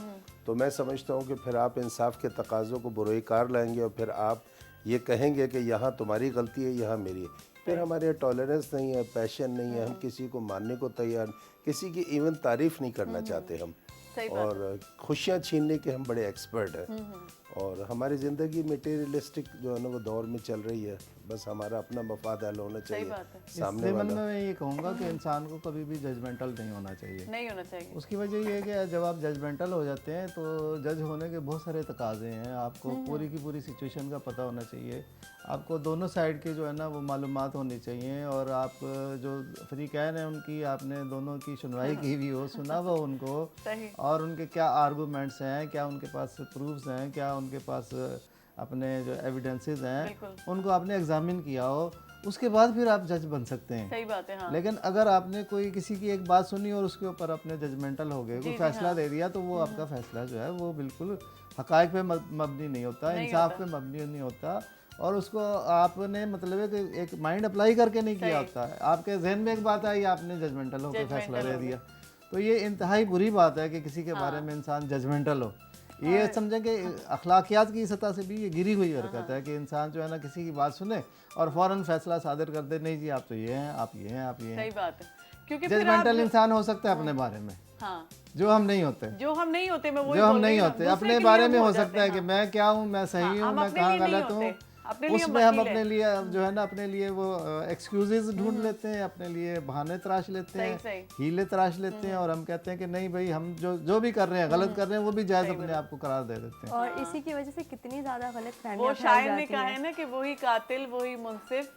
तो मैं समझता हूँ कि फिर आप इंसाफ के तकाज़ों को बुरोईकार लाएंगे और फिर आप ये कहेंगे कि यहाँ तुम्हारी गलती है, यहाँ मेरी है। फिर हमारे टॉलरेंस नहीं है, पैशन नहीं है, हम किसी को मानने को तैयार, किसी की इवन तारीफ़ नहीं करना चाहते हम, और खुशियाँ छीनने के हम बड़े एक्सपर्ट हैं। और हमारी ज़िंदगी मटेरियलिस्टिक जो है ना वो दौर में चल रही है, बस हमारा अपना मफाद हल होना चाहिए। सामने वाला मैं ये कहूँगा कि इंसान को कभी भी जजमेंटल नहीं होना चाहिए। नहीं होना चाहिए। उसकी वजह ये है कि जब आप जजमेंटल हो जाते हैं तो जज होने के बहुत सारे तकाजे हैं। आपको पूरी की पूरी सिचुएशन का पता होना चाहिए, आपको दोनों साइड के जो है ना वो मालूमात होनी चाहिए, और आप जो फरीकैन हैं उनकी आपने दोनों की सुनवाई की भी हो, सुना हुआ उनको, और उनके क्या आर्गूमेंट्स हैं, क्या उनके पास प्रूफ्स हैं, क्या उनके पास अपने जो एविडेंसेस हैं उनको आपने एग्जामिन किया हो, उसके बाद फिर आप जज बन सकते हैं। सही बात है। हाँ। लेकिन अगर आपने कोई किसी की एक बात सुनी और उसके ऊपर अपने जजमेंटल हो गए, कोई फैसला दे दिया, तो वो आपका फैसला जो है वो बिल्कुल हकायक पे मबनी नहीं होता, इंसाफ पे मबनी नहीं होता, और उसको आपने मतलब है कि एक माइंड अप्लाई करके नहीं किया होता है। आपके जहन में एक बात आई, आपने जजमेंटल होकर फैसला दे दिया। तो ये इंतहाई बुरी बात है कि किसी के बारे में इंसान जजमेंटल हो। ये समझें कि अखलाकियात की सतह से भी ये गिरी हुई हरकत है कि इंसान जो है ना किसी की बात सुने और फ़ौरन फैसला सादिर कर दे, नहीं जी आप तो ये हैं, आप ये हैं, आप ये हैं। सही बात है। क्योंकि जजमेंटल इंसान हो सकता है अपने बारे में, हाँ जो हम नहीं होते, जो हम नहीं होते, मैं वही जो हम बोल रही नहीं हूँ, होते, दूसरे अपने के लिए बारे हम में हो हो जाते सकता है हैं, कि हाँ। मैं क्या हूँ, मैं सही हूँ, हम मैं अपने कहाँ लिए नहीं गलत होते, हूँ, अपने लिए उसमें हम वकील अपने हैं। लिए जो है ना अपने लिए वो एक्सक्यूजेज ढूंढ लेते हैं, अपने लिए बहाने तराश लेते हैं, सही। हीले तराश लेते हैं, और हम कहते हैं कि नहीं भाई हम जो भी कर रहे हैं, गलत कर रहे हैं, वो भी जायज़ अपने आप को करार दे देते हैं। और इसी की वजह से कितनी ज़्यादा गलत वो फहमियाँ फैल शायर ने जाती कहा हैं। है ना कि वही कातिल, वही मुंसिफ,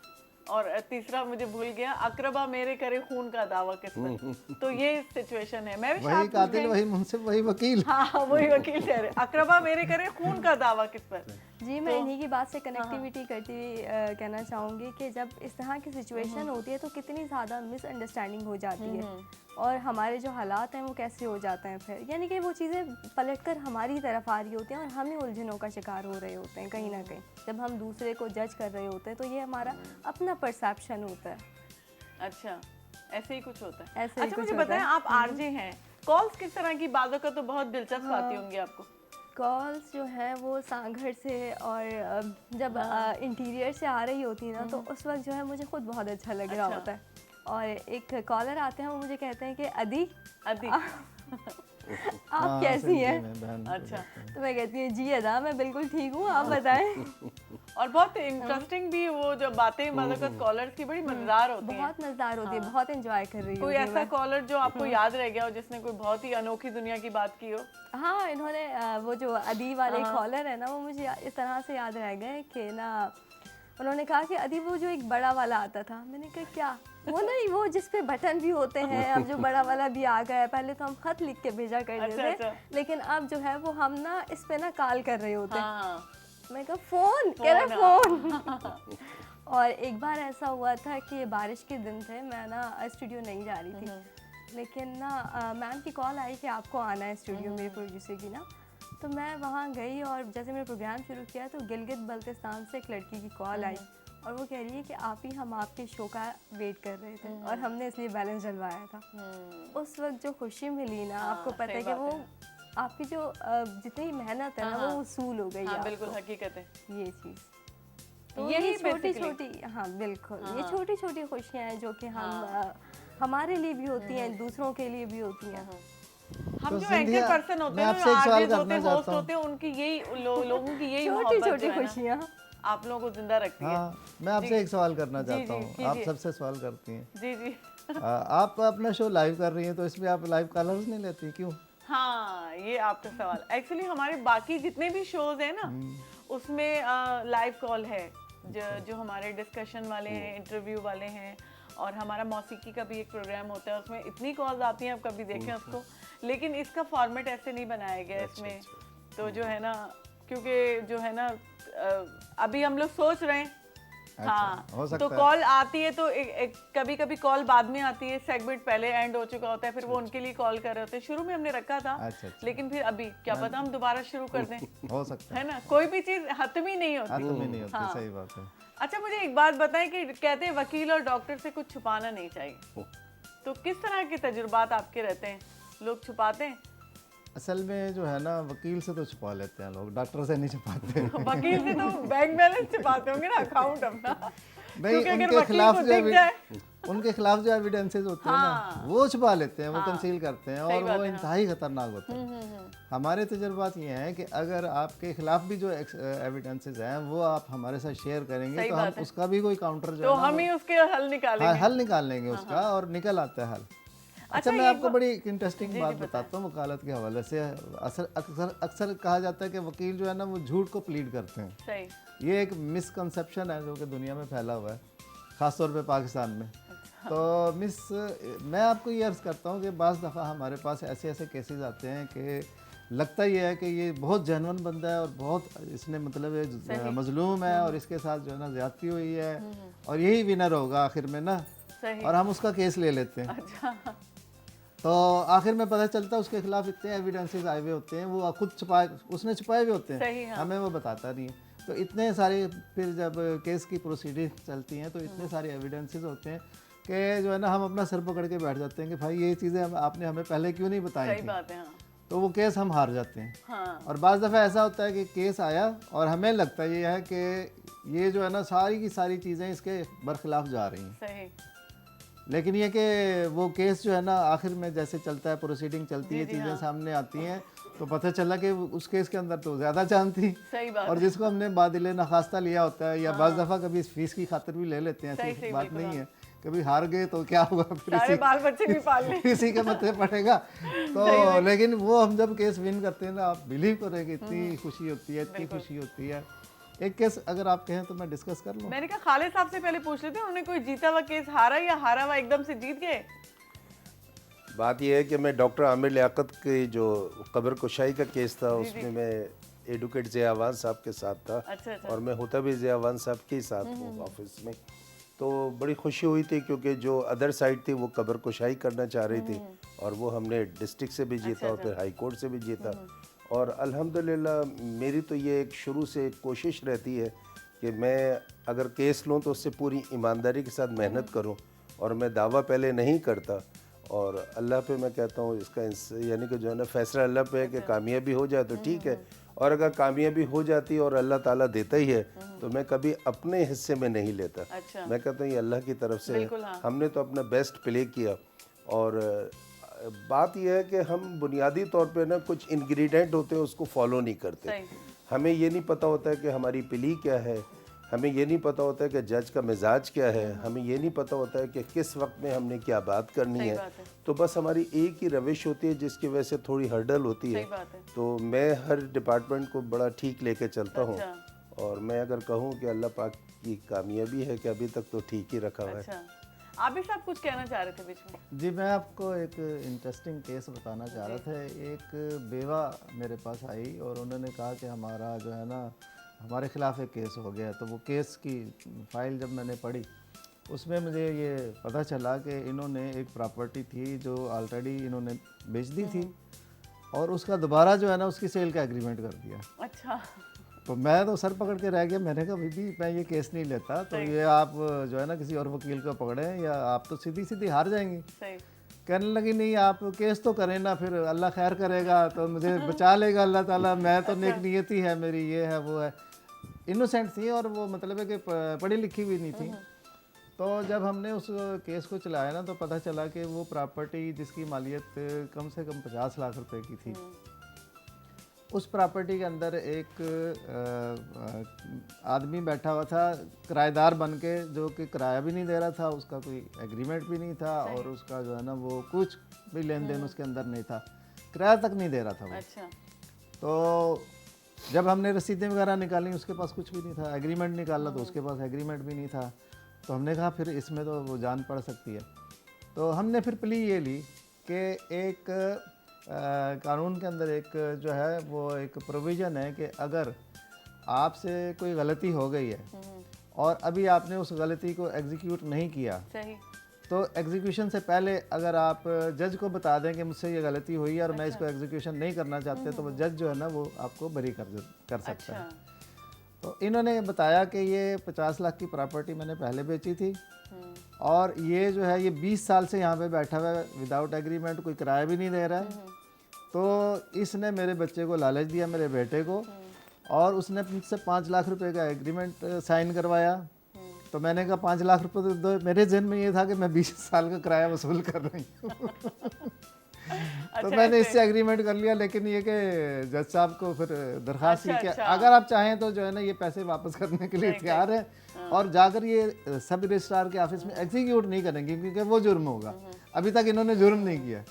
और तीसरा मुझे भूल गया, अकरबा मेरे करे खून का दावा किस पर। तो ये सिचुएशन है। मैं भी वही शायद कातिल, वही मुंसिफ, वही वकील। हाँ वही वकील कह रहे, अकरबा मेरे करे खून का दावा किस पर। जी, मैं इन्हीं की बात से कनेक्टिविटी करती हुई कहना चाहूँगी कि जब इस तरह की सिचुएशन होती है तो कितनी ज़्यादा मिसअंडरस्टैंडिंग हो जाती है, और हमारे जो हालात हैं वो कैसे हो जाते हैं फिर, यानी कि वो चीज़ें पलटकर हमारी तरफ आ रही होती हैं और हम ही उलझनों का शिकार हो रहे होते हैं कहीं ना कहीं। जब हम दूसरे को जज कर रहे होते हैं तो ये हमारा अपना परसेप्शन होता है। अच्छा, ऐसे ही कुछ होता है। ऐसे ही अच्छा कुछ मुझे होता बताएं, है। आप आरजे हैं, कॉल्स किस तरह की, बातों का तो बहुत दिलचस्प आती होंगी आपको। कॉल्स जो है वो सांघर से, और जब इंटीरियर से आ रही होती है ना, तो उस वक्त जो है मुझे खुद बहुत अच्छा लग रहा होता है। और एक कॉलर आते हैं, वो मुझे कहते हैं कि अदी आप कैसी हैं? अच्छा, तो मैं कहती हूँ जी अदा, मैं बिल्कुल ठीक हूँ, आप बताएं। और बहुत इंटरेस्टिंग भी वो जो बातें मतलब कॉलर्स की बड़ी मजेदार होती हैं। बहुत मजेदार होती है, बहुत एंजॉय कर रही हूँ। कोई ऐसा कॉलर जो आपको याद रह गया हो, जिसने कोई बहुत ही अनोखी दुनिया की बात की हो? हाँ, इन्होंने वो जो अदी वाले कॉलर है ना, वो मुझे इस तरह से याद रह गए कि ना, उन्होंने कहा कि अदी वो जो एक बड़ा वाला आता था। मैंने कहा क्या? वो नहीं, वो जिस पे बटन भी होते हैं, अब जो बड़ा वाला भी आ गया है। पहले तो हम खत लिख के भेजा करते थे, लेकिन अब जो है वो हम ना इस पे ना कॉल कर रहे होते हैं। मैं कहा फोन, कह रहे फोन। और एक बार ऐसा हुआ था कि बारिश के दिन थे, मैं ना स्टूडियो नहीं जा रही थी, लेकिन ना मैम की कॉल आई कि आपको आना है स्टूडियो, मेरे प्रोड्यूसर की ना। तो मैं वहाँ गई, और जैसे मैंने प्रोग्राम शुरू किया तो गिलगित बल्तिस्तान से एक लड़की की कॉल आई, और वो कह रही है कि आप ही हम आपके शो का वेट कर रहे थे, और हमने इसलिए बैलेंस डलवाया था। उस वक्त जो खुशी मिली ना, आपको पता है कि वो आपकी जो जितनी मेहनत है ना, वो वसूल हो गई। हाँ, बिल्कुल हकीकत है ये चीज़। तो यही छोटी छोटी, हाँ बिल्कुल, ये छोटी छोटी खुशियाँ हैं जो कि हम हमारे लिए भी होती हैं, दूसरों के लिए भी होती हैं। हम जो एंकर पर्सन होते हैं, आर्टिस्ट होते हैं, होस्ट होते हैं, उनकी यही लोगों की यही छोटी छोटी खुशियाँ आप लोगों को जिंदा रखती है। मैं आपसे एक सवाल करना चाहता हूँ, आप सबसे सवाल करती हैं। जी जी। आप अपना शो लाइव कर रही हैं, तो इसमें आप लाइव कॉलर्स नहीं लेती, क्यों? हाँ, ये आपका सवाल। एक्चुअली हमारे बाकी जितने भी शोज हैं ना, उसमें लाइव कॉल है, जो हमारे डिस्कशन वाले हैं, इंटरव्यू वाले हैं, और हमारा मौसीकी का भी एक प्रोग्राम होता है, उसमें इतनी कॉल्स आती हैं, आप कभी देखें उसको। लेकिन इसका फॉर्मेट ऐसे नहीं बनाया गया इसमें। तो जो है ना, क्योंकि जो है ना, अभी हम लोग सोच रहे हैं। हाँ, तो कॉल आती है तो कभी कभी कॉल बाद में आती है, सेगमेंट पहले एंड हो चुका होता है, फिर वो उनके लिए कॉल कर रहे होते हैं। शुरू में हमने रखा था, लेकिन फिर अभी क्या पता हम दोबारा शुरू कर दें। हो सकता है ना, कोई भी चीज खत्म ही नहीं होती। खत्म ही नहीं होती, सही बात है। अच्छा, मुझे एक बात बताएं कि कहते हैं वकील और डॉक्टर से कुछ छुपाना नहीं चाहिए, तो किस तरह के तजुर्बात आपके रहते हैं? लोग छुपाते हैं? असल में जो है ना, वकील से तो छुपा लेते हैं लोग, डॉक्टर से नहीं छुपाते। वकील से तो बैंक बैलेंस छुपाते होंगे ना, अकाउंट अपना। भाई उनके खिलाफ जो एविडेंसेस होते हैं ना, वो छुपा लेते हैं, वो कंसील करते हैं, और वो इंतहाई खतरनाक होते हैं। हमारे तजुर्बात ये हैं कि अगर आपके खिलाफ भी जो एविडेंसेस हैं वो आप हमारे साथ शेयर करेंगे, तो हम उसका भी कोई काउंटर जो तो हम ही उसके हल निकालेंगे। हल निकाल लेंगे उसका, और निकल आता है हल। अच्छा, मैं आपको बड़ी इंटरेस्टिंग बात बताता हूँ वकालत के हवाले से। अक्सर कहा जाता है कि वकील जो है ना, वो झूठ को प्लीड करते हैं। सही। ये एक मिसकंसेप्शन है जो कि दुनिया में फैला हुआ है, ख़ासतौर पे पाकिस्तान में। तो मैं आपको ये अर्ज़ करता हूँ कि बाज़ दफ़ा हमारे पास ऐसे ऐसे केसेस आते हैं कि लगता ये है कि ये बहुत जेन्युइन बंदा है, और बहुत इसने मतलब मजलूम है, और इसके साथ जो है ना ज़्यादती हुई है, और यही विनर होगा आखिर में ना, और हम उसका केस ले लेते हैं। तो आखिर में पता चलता है उसके खिलाफ इतने एविडेंसेस आए हुए होते हैं, वो खुद उसने छुपाए हुए होते हैं, हमें वो बताता नहीं है। तो इतने सारे, फिर जब केस की प्रोसीडिंग चलती हैं, तो इतने सारे एविडेंसेस होते हैं कि जो है ना, हम अपना सर पकड़ के बैठ जाते हैं कि भाई ये चीज़ें आपने हमें पहले क्यों नहीं बताई थी। बात है, हाँ। तो वो केस हम हार जाते हैं। और बाज़ दफ़ा ऐसा होता है कि केस आया, और हमें लगता ये है कि ये जो है ना, सारी की सारी चीज़ें इसके बरखिलाफ जा रही हैं। लेकिन ये कि वो केस जो है ना आखिर में जैसे चलता है, प्रोसीडिंग चलती है, चीज़ें हाँ। सामने आती हैं, तो पता चला कि उस केस के अंदर तो ज़्यादा जान थी। सही बात और है। जिसको हमने बादिले नखास्ता लिया होता है या हाँ। बाज़ दफ़ा कभी फीस की खातिर भी ले लेते हैं, सही, ऐसी सही, बात बिल्कुल, नहीं हाँ। है। कभी हार गए तो क्या हुआ, फिर सारे बाल बच्चे भी पाल लें। इसी के मत्थे पड़ेगा। सही तो में। लेकिन वो हम जब केस विन करते हैं ना, आप बिलीव करेंगे इतनी खुशी होती है, इतनी बिल्कुल। खुशी होती है। एक केस अगर आप कहें तो मैं डिस्कस कर लूँ। मैंने कहा खालिद साहब से पहले पूछ लेते हैं, उन्होंने कोई जीता हुआ केस हारा या हारा हुआ एकदम से जीत गए? बात यह है कि मैं डॉक्टर आमिर लियाकत की जो कब्र कुशाई का केस था जी, उसमें मैं एडवोकेट ज़ियावान साहब के साथ था। अच्छा, अच्छा। और मैं होता भी ज़ियावान साहब के ही साथ हूँ ऑफिस में। तो बड़ी खुशी हुई थी क्योंकि जो अदर साइड थी वो कब्र कुशाई करना चाह रही थी और वो हमने डिस्ट्रिक्ट से भी जीता और फिर हाई कोर्ट से भी जीता। और अल्हम्दुलिल्लाह मेरी तो ये एक शुरू से एक कोशिश रहती है कि मैं अगर केस लूँ तो उससे पूरी ईमानदारी के साथ मेहनत करूँ और मैं दावा पहले नहीं करता। और अल्लाह पे मैं कहता हूँ इसका यानी कि जो है ना फैसला अल्लाह पे है कि कामयाबी हो जाए तो ठीक है, और अगर कामयाबी हो जाती है और अल्लाह ताला देता ही है तो मैं कभी अपने हिस्से में नहीं लेता। अच्छा। मैं कहता हूँ ये अल्लाह की तरफ से है। बिल्कुल, हाँ। हमने तो अपना बेस्ट प्ले किया। और बात यह है कि हम बुनियादी तौर पे ना कुछ इंग्रेडिएंट होते हैं उसको फॉलो नहीं करते। सही। हमें ये नहीं पता होता है कि हमारी प्ली क्या है, हमें ये नहीं पता होता है कि जज का मिजाज क्या है, हमें ये नहीं पता होता है कि किस वक्त में हमने क्या बात करनी सही है। बात है। तो बस हमारी एक ही रविश होती है जिसकी वजह से थोड़ी हर्डल होती है। सही बात है। तो मैं हर डिपार्टमेंट को बड़ा ठीक लेके चलता हूँ। अच्छा। और मैं अगर कहूँ कि अल्लाह पाक की कामयाबी है कि अभी तक तो ठीक ही रखा हुआ है। अच्छा, आप भी साहब कुछ कहना चाह रहे थे बीच में? जी, मैं आपको एक इंटरेस्टिंग केस बताना चाह रहा था। एक बेवा मेरे पास आई और उन्होंने कहा कि हमारा जो है ना हमारे ख़िलाफ़ एक केस हो गया। तो वो केस की फ़ाइल जब मैंने पढ़ी उसमें मुझे ये पता चला कि इन्होंने एक प्रॉपर्टी थी जो ऑलरेडी इन्होंने बेच दी थी और उसका दोबारा जो है ना उसकी सेल का एग्रीमेंट कर दिया। अच्छा। तो मैं तो सर पकड़ के रह गया। मैंने कहा बीबी मैं ये केस नहीं लेता, तो ये आप जो है ना किसी और वकील को पकड़ें या आप तो सीधी सीधी हार जाएंगी। सही। कहने लगी नहीं आप केस तो करें ना, फिर अल्लाह खैर करेगा तो मुझे बचा लेगा अल्लाह ताला, मैं तो नेक नियति है मेरी, ये है वो है। इनोसेंट थी और वो मतलब है कि पढ़ी लिखी भी नहीं थी। तो जब हमने उस केस को चलाया ना तो पता चला कि वो प्रॉपर्टी जिसकी मालियत कम से कम 50 लाख रुपए की थी, उस प्रॉपर्टी के अंदर एक आदमी बैठा हुआ था किराएदार बन के, जो कि किराया भी नहीं दे रहा था, उसका कोई एग्रीमेंट भी नहीं था और उसका जो है ना वो कुछ भी लेन देन उसके अंदर नहीं था, किराया तक नहीं दे रहा था वो। अच्छा। तो जब हमने रसीदें वगैरह निकाली उसके पास कुछ भी नहीं था, एग्रीमेंट निकाला तो उसके पास एग्रीमेंट भी नहीं था। तो हमने कहा फिर इसमें तो वो जान पड़ सकती है। तो हमने फिर प्ली ये ली कि एक कानून के अंदर एक जो है वो एक प्रोविज़न है कि अगर आपसे कोई गलती हो गई है और अभी आपने उस गलती को एग्जीक्यूट नहीं किया, सही। तो एग्जीक्यूशन से पहले अगर आप जज को बता दें कि मुझसे ये गलती हुई है और मैं इसको एग्जीक्यूशन नहीं करना चाहते, तो वो जज जो है ना वो आपको बरी कर सकता है। तो इन्होंने बताया कि ये 50 लाख की प्रॉपर्टी मैंने पहले बेची थी और ये जो है ये 20 साल से यहाँ पे बैठा हुआ है विदाउट एग्रीमेंट, कोई किराया भी नहीं दे रहा है। तो इसने मेरे बच्चे को लालच दिया, मेरे बेटे को, और उसने मुझसे 5 लाख रुपए का एग्रीमेंट साइन करवाया। तो मैंने कहा 5 लाख रुपए तो दो। मेरे जहन में ये था कि मैं 20 साल का किराया वसूल कर रही हूँ। तो मैंने इससे एग्रीमेंट कर लिया, लेकिन ये कि जज साहब को फिर दरख्वास्त की कि अगर आप चाहें तो जो है ना ये पैसे वापस करने के लिए तैयार है और जाकर ये सब रजिस्ट्रार के ऑफिस में एग्जीक्यूट नहीं करेंगे क्योंकि वो जुर्म होगा। अभी तक इन्होंने जुर्म नहीं किया।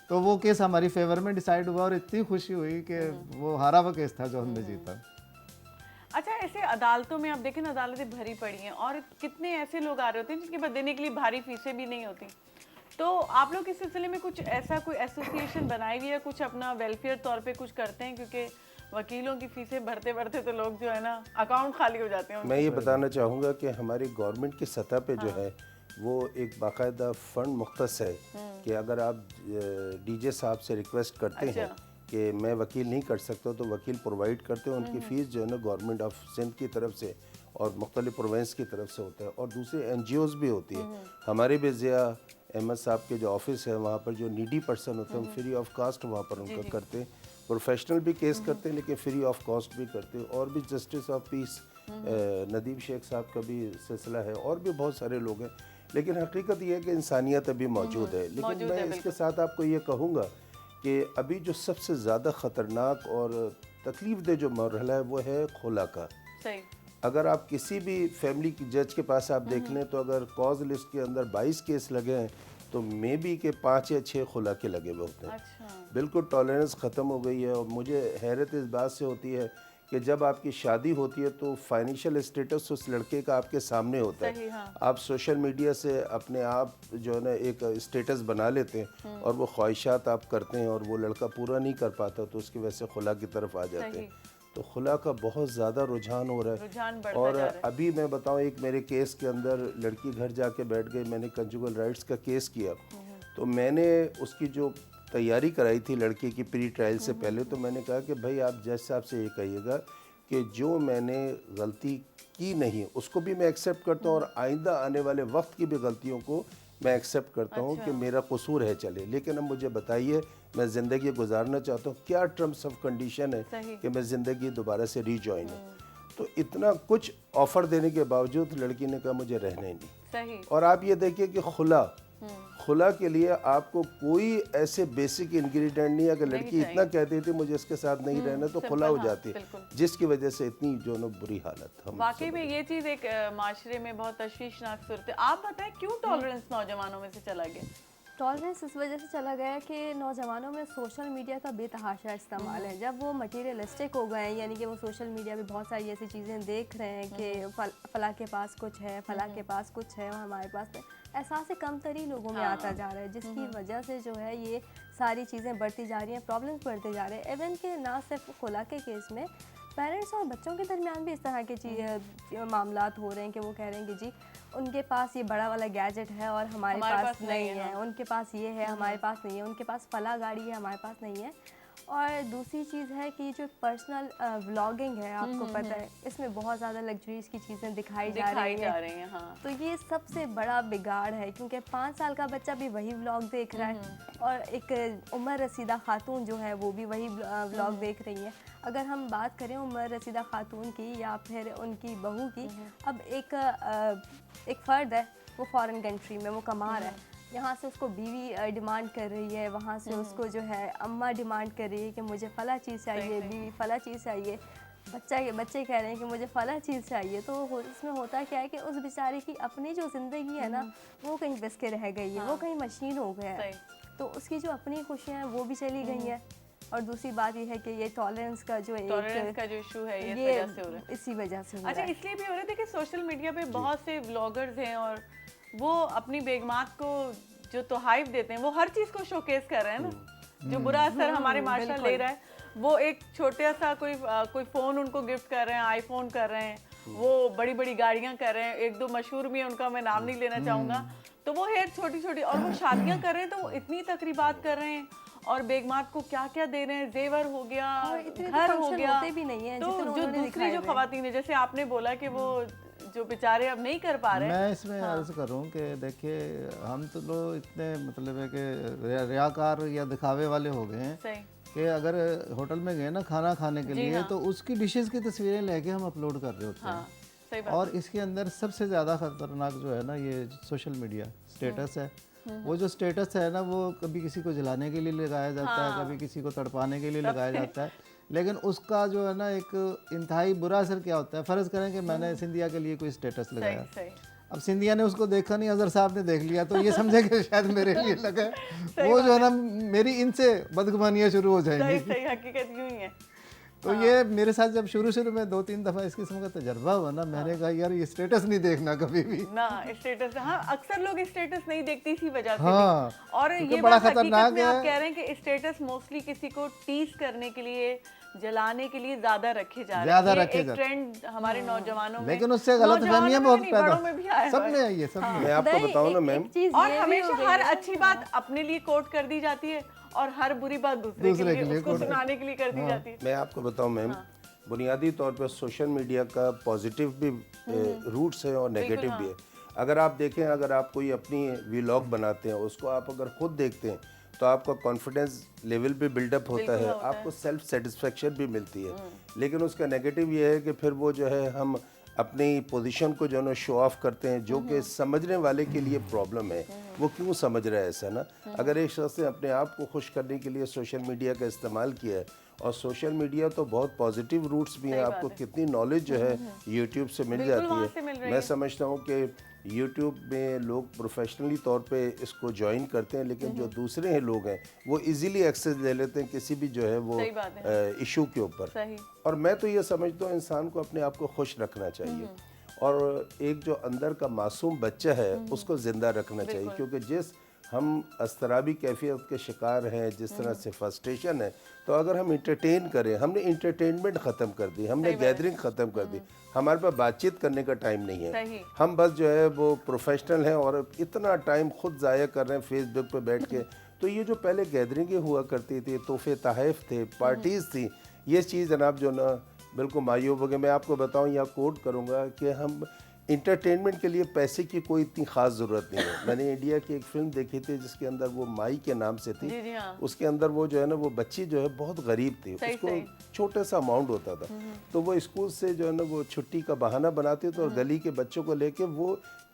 तो वो केस हमारी फेवर में डिसाइड हुआ और इतनी खुशी हुई कि वो हारा हुआ केस था जो हमने जीता। अच्छा, ऐसे अदालतों में आप देखें ना, अदालतें भरी पड़ी हैं और कितने ऐसे लोग आ रहे होते हैं जिनके पास देने के लिए भारी फीसें भी नहीं होती। तो आप लोग इस सिलसिले में कुछ ऐसा कोई एसोसिएशन बनाई हुई है, कुछ अपना वेलफेयर तौर पे कुछ करते हैं? क्योंकि वकीलों की फीसें भरते भरते तो लोग जो है ना अकाउंट खाली हो जाते हैं। मैं ये बताना चाहूँगा कि हमारी गवर्नमेंट की सतह पे जो है वो एक बाकायदा फ़ंड मुख्तस है कि अगर आप डीजे साहब से रिक्वेस्ट करते हैं कि मैं वकील नहीं कर सकता, तो वकील प्रोवाइड करते हैं। उनकी फ़ीस जो है ना गवर्नमेंट ऑफ सिंध की तरफ से और मुख्तलिफ प्रोविंस की तरफ से होता है और दूसरे NGOs भी होती है। हमारे भी ज़िया अहमद साहब के जो ऑफिस है वहाँ पर जो नीडी पर्सन होते हैं फ्री ऑफ कॉस्ट वहाँ पर उनका करते हैं। प्रोफेशनल भी केस करते हैं लेकिन फ्री ऑफ कॉस्ट भी करते हैं। और भी justice of peace Nadeem Shaikh साहब का भी सिलसिला है और भी बहुत सारे लोग हैं। लेकिन हकीकत ये है कि इंसानियत अभी मौजूद है। लेकिन मैं इसके साथ आपको ये कहूँगा कि अभी जो सबसे ज़्यादा ख़तरनाक और तकलीफ दह जो मरहला है वो है खुला का। सही। अगर आप किसी भी फैमिली की जज के पास आप देख लें तो अगर कॉज लिस्ट के अंदर 22 केस लगे हैं तो मे बी के 5 या 6 खुला के लगे हुए होते हैं। अच्छा। बिल्कुल टॉलरेंस ख़त्म हो गई है। और मुझे हैरत इस बात से होती है कि जब आपकी शादी होती है तो फाइनेंशियल स्टेटस उस लड़के का आपके सामने होता है। हाँ। आप सोशल मीडिया से अपने आप जो है ना एक स्टेटस बना लेते हैं और वो ख्वाहिशात आप करते हैं और वो लड़का पूरा नहीं कर पाता तो उसकी वजह से खुला की तरफ आ जाते हैं। तो खुला का बहुत ज़्यादा रुझान हो रहा है। और अभी मैं बताऊं, एक मेरे केस के अंदर लड़की घर जाके बैठ गई, मैंने कंजुगल राइट्स का केस किया तो मैंने उसकी जो तैयारी कराई थी लड़के की प्री ट्रायल से पहले, तो मैंने कहा कि भाई आप जज साहब से ये कहिएगा कि जो मैंने गलती की नहीं उसको भी मैं एक्सेप्ट करता हूँ और आइंदा आने वाले वक्त की भी गलतियों को मैं एक्सेप्ट करता हूँ कि मेरा कसूर है चले, लेकिन अब मुझे बताइए मैं ज़िंदगी गुजारना चाहता हूँ, क्या टर्म्स ऑफ कंडीशन है कि मैं ज़िंदगी दोबारा से रीजॉइन हूँ। तो इतना कुछ ऑफ़र देने के बावजूद लड़की ने कहा मुझे रहने नहीं। सही। और आप ये देखिए कि खुला के लिए आपको कोई ऐसे बेसिक इंग्रेडिएंट नहीं है। अगर लड़की इतना कहती थी मुझे इसके साथ नहीं रहना तो खुला हो जाती है, जिसकी वजह से इतनी जो ना बुरी हालत। हम वाकई में ये चीज़ एक माशरे में बहुत तशवीशनाक सूरत है। आप बताएं क्यों टॉलरेंस नौजवानों में से चला गया? टॉलरेंस इस वजह से चला गया कि नौजवानों में सोशल मीडिया का बेतहाशा इस्तेमाल है। जब वो मटीरियलिस्टिक हो गए हैं, यानी कि वो सोशल मीडिया पे बहुत सारी ऐसी चीज़ें देख रहे हैं कि फला के पास कुछ है, फला के पास कुछ है और हमारे पास नहीं, एहसास कमतरी लोगों में आता जा रहा है, जिसकी वजह से जो है ये सारी चीज़ें बढ़ती जा रही हैं, प्रॉब्लम्स बढ़ते जा रहे हैं। इवन कि ना सिर्फ खुला के केस में पेरेंट्स और बच्चों के दरमियान भी इस तरह के मामलात हो रहे हैं कि वो कह रहे हैं कि जी उनके पास ये बड़ा वाला गैजेट है और हमारे पास नहीं है, उनके पास ये है हमारे पास नहीं है, उनके पास फला गाड़ी है हमारे पास नहीं है। और दूसरी चीज़ है कि जो पर्सनल व्लॉगिंग है, आपको पता है इसमें बहुत ज़्यादा लग्जरीज की चीज़ें दिखाई जा रही हैं। हाँ। तो ये सबसे बड़ा बिगाड़ है, क्योंकि 5 साल का बच्चा भी वही व्लॉग देख रहा है और एक उमर रसीदा खातून जो है वो भी वही व्लॉग देख रही है। अगर हम बात करें उमर रसीदा खातून की या फिर उनकी बहू की, अब एक फ़र्द है वो फ़ॉरेन कंट्री में वो कमा रहा है, यहाँ से उसको बीवी डिमांड कर रही है, वहाँ से उसको जो है अम्मा डिमांड कर रही है कि मुझे फ़ला चीज़ चाहिए, बीवी फ़ला चीज़ चाहिए, बच्चे कह रहे हैं कि मुझे फ़ला चीज़ चाहिए। तो इसमें होता क्या है कि उस बेचारे की अपनी जो ज़िंदगी है ना वो कहीं बस के रह गई है, वो कहीं मशीन हो गया है, तो उसकी जो अपनी खुशियाँ हैं वो भी चली गई हैं। और दूसरी बात ये है कि ये टॉलरेंस का जो इशू है ये इसी वजह से अच्छा इसलिए भी हो रहा है कि सोशल मीडिया पे बहुत से व्लॉगर्स हैं और वो अपनी बेगमात को जो तोहाइफ देते हैं वो हर चीज़ को शोकेस कर रहे हैं ना, जो बुरा असर हमारे माशरा ले रहा है। वो एक छोटा सा कोई फ़ोन उनको गिफ्ट कर रहे हैं, आईफोन कर रहे हैं, वो बड़ी बड़ी गाड़ियाँ कर रहे हैं, 1-2 मशहूर भी है उनका मैं नाम नहीं लेना चाहूँगा, तो वो है छोटी छोटी, और वो शादियाँ कर रहे हैं तो वो इतनी तकरीबात कर रहे हैं और बेगमात को क्या क्या दे रहे हैं, जेवर हो गया, घर हो गया, भी नहीं है। तो जो दूसरी जो खवातीन है, जैसे आपने बोला कि वो जो बेचारे अब नहीं कर पा रहे हैं। मैं इसमें अर्ज करूं कि देखिए हम तो लोग इतने मतलब है कि रियाकार या दिखावे वाले हो गए हैं कि अगर होटल में गए ना खाना खाने के लिए तो उसकी डिशेस की तस्वीरें लेके हम अपलोड कर रहे होते हैं। और इसके अंदर सबसे ज़्यादा ख़तरनाक जो है ना ये सोशल मीडिया स्टेटस है। वो जो स्टेटस है ना वो कभी किसी को जलाने के लिए लगाया जाता है, कभी किसी को तड़पाने के लिए लगाया जाता है, लेकिन उसका जो है ना एक इंतहाई बुरा असर क्या होता है। फ़र्ज़ करें कि मैंने सिंधिया के लिए कोई स्टेटस लगाया, अब सिंधिया ने उसको देखा नहीं, अजहर साहब ने देख लिया तो ये समझे कि शायद मेरे लिए लगा, वो जो है ना मेरी इनसे बदगुमानियाँ शुरू हो जाएंगी। सही हकीकत यूँ ही है। तो ये मेरे साथ जब शुरू में 2-3 दफ़ा इस किस्म का तजर्बा हुआ ना, मैंने कहा यार ये स्टेटस नहीं देखना कभी भी ना, स्टेटस। हाँ, अक्सर लोग स्टेटस नहीं देखते इसी वजह से। हाँ, और ये बड़ा बात खतरनाक है। आप कह रहे हैं कि स्टेटस मोस्टली किसी को टीज करने के लिए, जलाने के लिए ज्यादा रखे जा रहे हैं। ये एक ट्रेंड हमारे नौजवानों में, लेकिन उससे गलतफहमियां बहुत पैदा सब में आई है, सब में। मैं आपको बताऊं ना मैम, और हमेशा हर अच्छी बात अपने लिए कोट कर दी जाती है और हर बुरी बात दूसरे के लिए उसको सुनाने के लिए कर दी जाती है। मैं आपको बताऊं मैम, बुनियादी तौर पर सोशल मीडिया का पॉजिटिव भी रूट्स है और नेगेटिव भी है। अगर आप देखें, अगर आप कोई अपनी व्लॉग बनाते हैं, उसको आप अगर खुद देखते हैं तो आपका कॉन्फिडेंस लेवल भी बिल्डअप होता है, आपको सेल्फ सेटिस्फेक्शन भी मिलती है। लेकिन उसका नेगेटिव ये है कि फिर वो जो है हम अपनी पोजीशन को जो है ना शो ऑफ करते हैं, जो कि समझने वाले के लिए प्रॉब्लम है। वो क्यों समझ रहा है ऐसा ना? अगर एक शख्स ने अपने आप को खुश करने के लिए सोशल मीडिया का इस्तेमाल किया है, और सोशल मीडिया तो बहुत पॉजिटिव रूट्स भी हैं, आपको कितनी नॉलेज जो है यूट्यूब से मिल जाती है। मैं समझता हूँ कि यूट्यूब में लोग प्रोफेशनली तौर पे इसको ज्वाइन करते हैं, लेकिन जो दूसरे हैं लोग हैं वो इजीली एक्सेस ले लेते हैं किसी भी जो है वो इशू के ऊपर। और मैं तो ये समझता हूँ इंसान को अपने आप को खुश रखना चाहिए, और एक जो अंदर का मासूम बच्चा है उसको ज़िंदा रखना चाहिए, क्योंकि जिस हम अस्तराबी कैफियत के शिकार हैं, जिस तरह से फ्रस्ट्रेशन है, तो अगर हम इंटरटेन करें, हमने इंटरटेनमेंट ख़त्म कर दी, हमने गैदरिंग ख़त्म कर दी, हमारे पास बातचीत करने का टाइम नहीं है। हम बस जो है वो प्रोफेशनल हैं और इतना टाइम खुद ज़ाया कर रहे हैं फेसबुक पे बैठ के। तो ये जो पहले गैदरिंगें हुआ करती थी, तोहफे तहफ़ थे, पार्टीज़ थी, ये चीज़ जनाब जो ना बिल्कुल मायूब हो गए। मैं आपको बताऊँ या कोट करूँगा कि हम इंटरटेनमेंट के लिए पैसे की कोई इतनी ख़ास ज़रूरत नहीं है। मैंने इंडिया की एक फ़िल्म देखी थी जिसके अंदर वो माई के नाम से थी। जी हाँ। उसके अंदर वो जो है ना वो बच्ची जो है बहुत गरीब थी, उसको छोटा सा अमाउंट होता था, तो वो स्कूल से जो है ना वो छुट्टी का बहाना बनाती थी और गली के बच्चों को लेके वो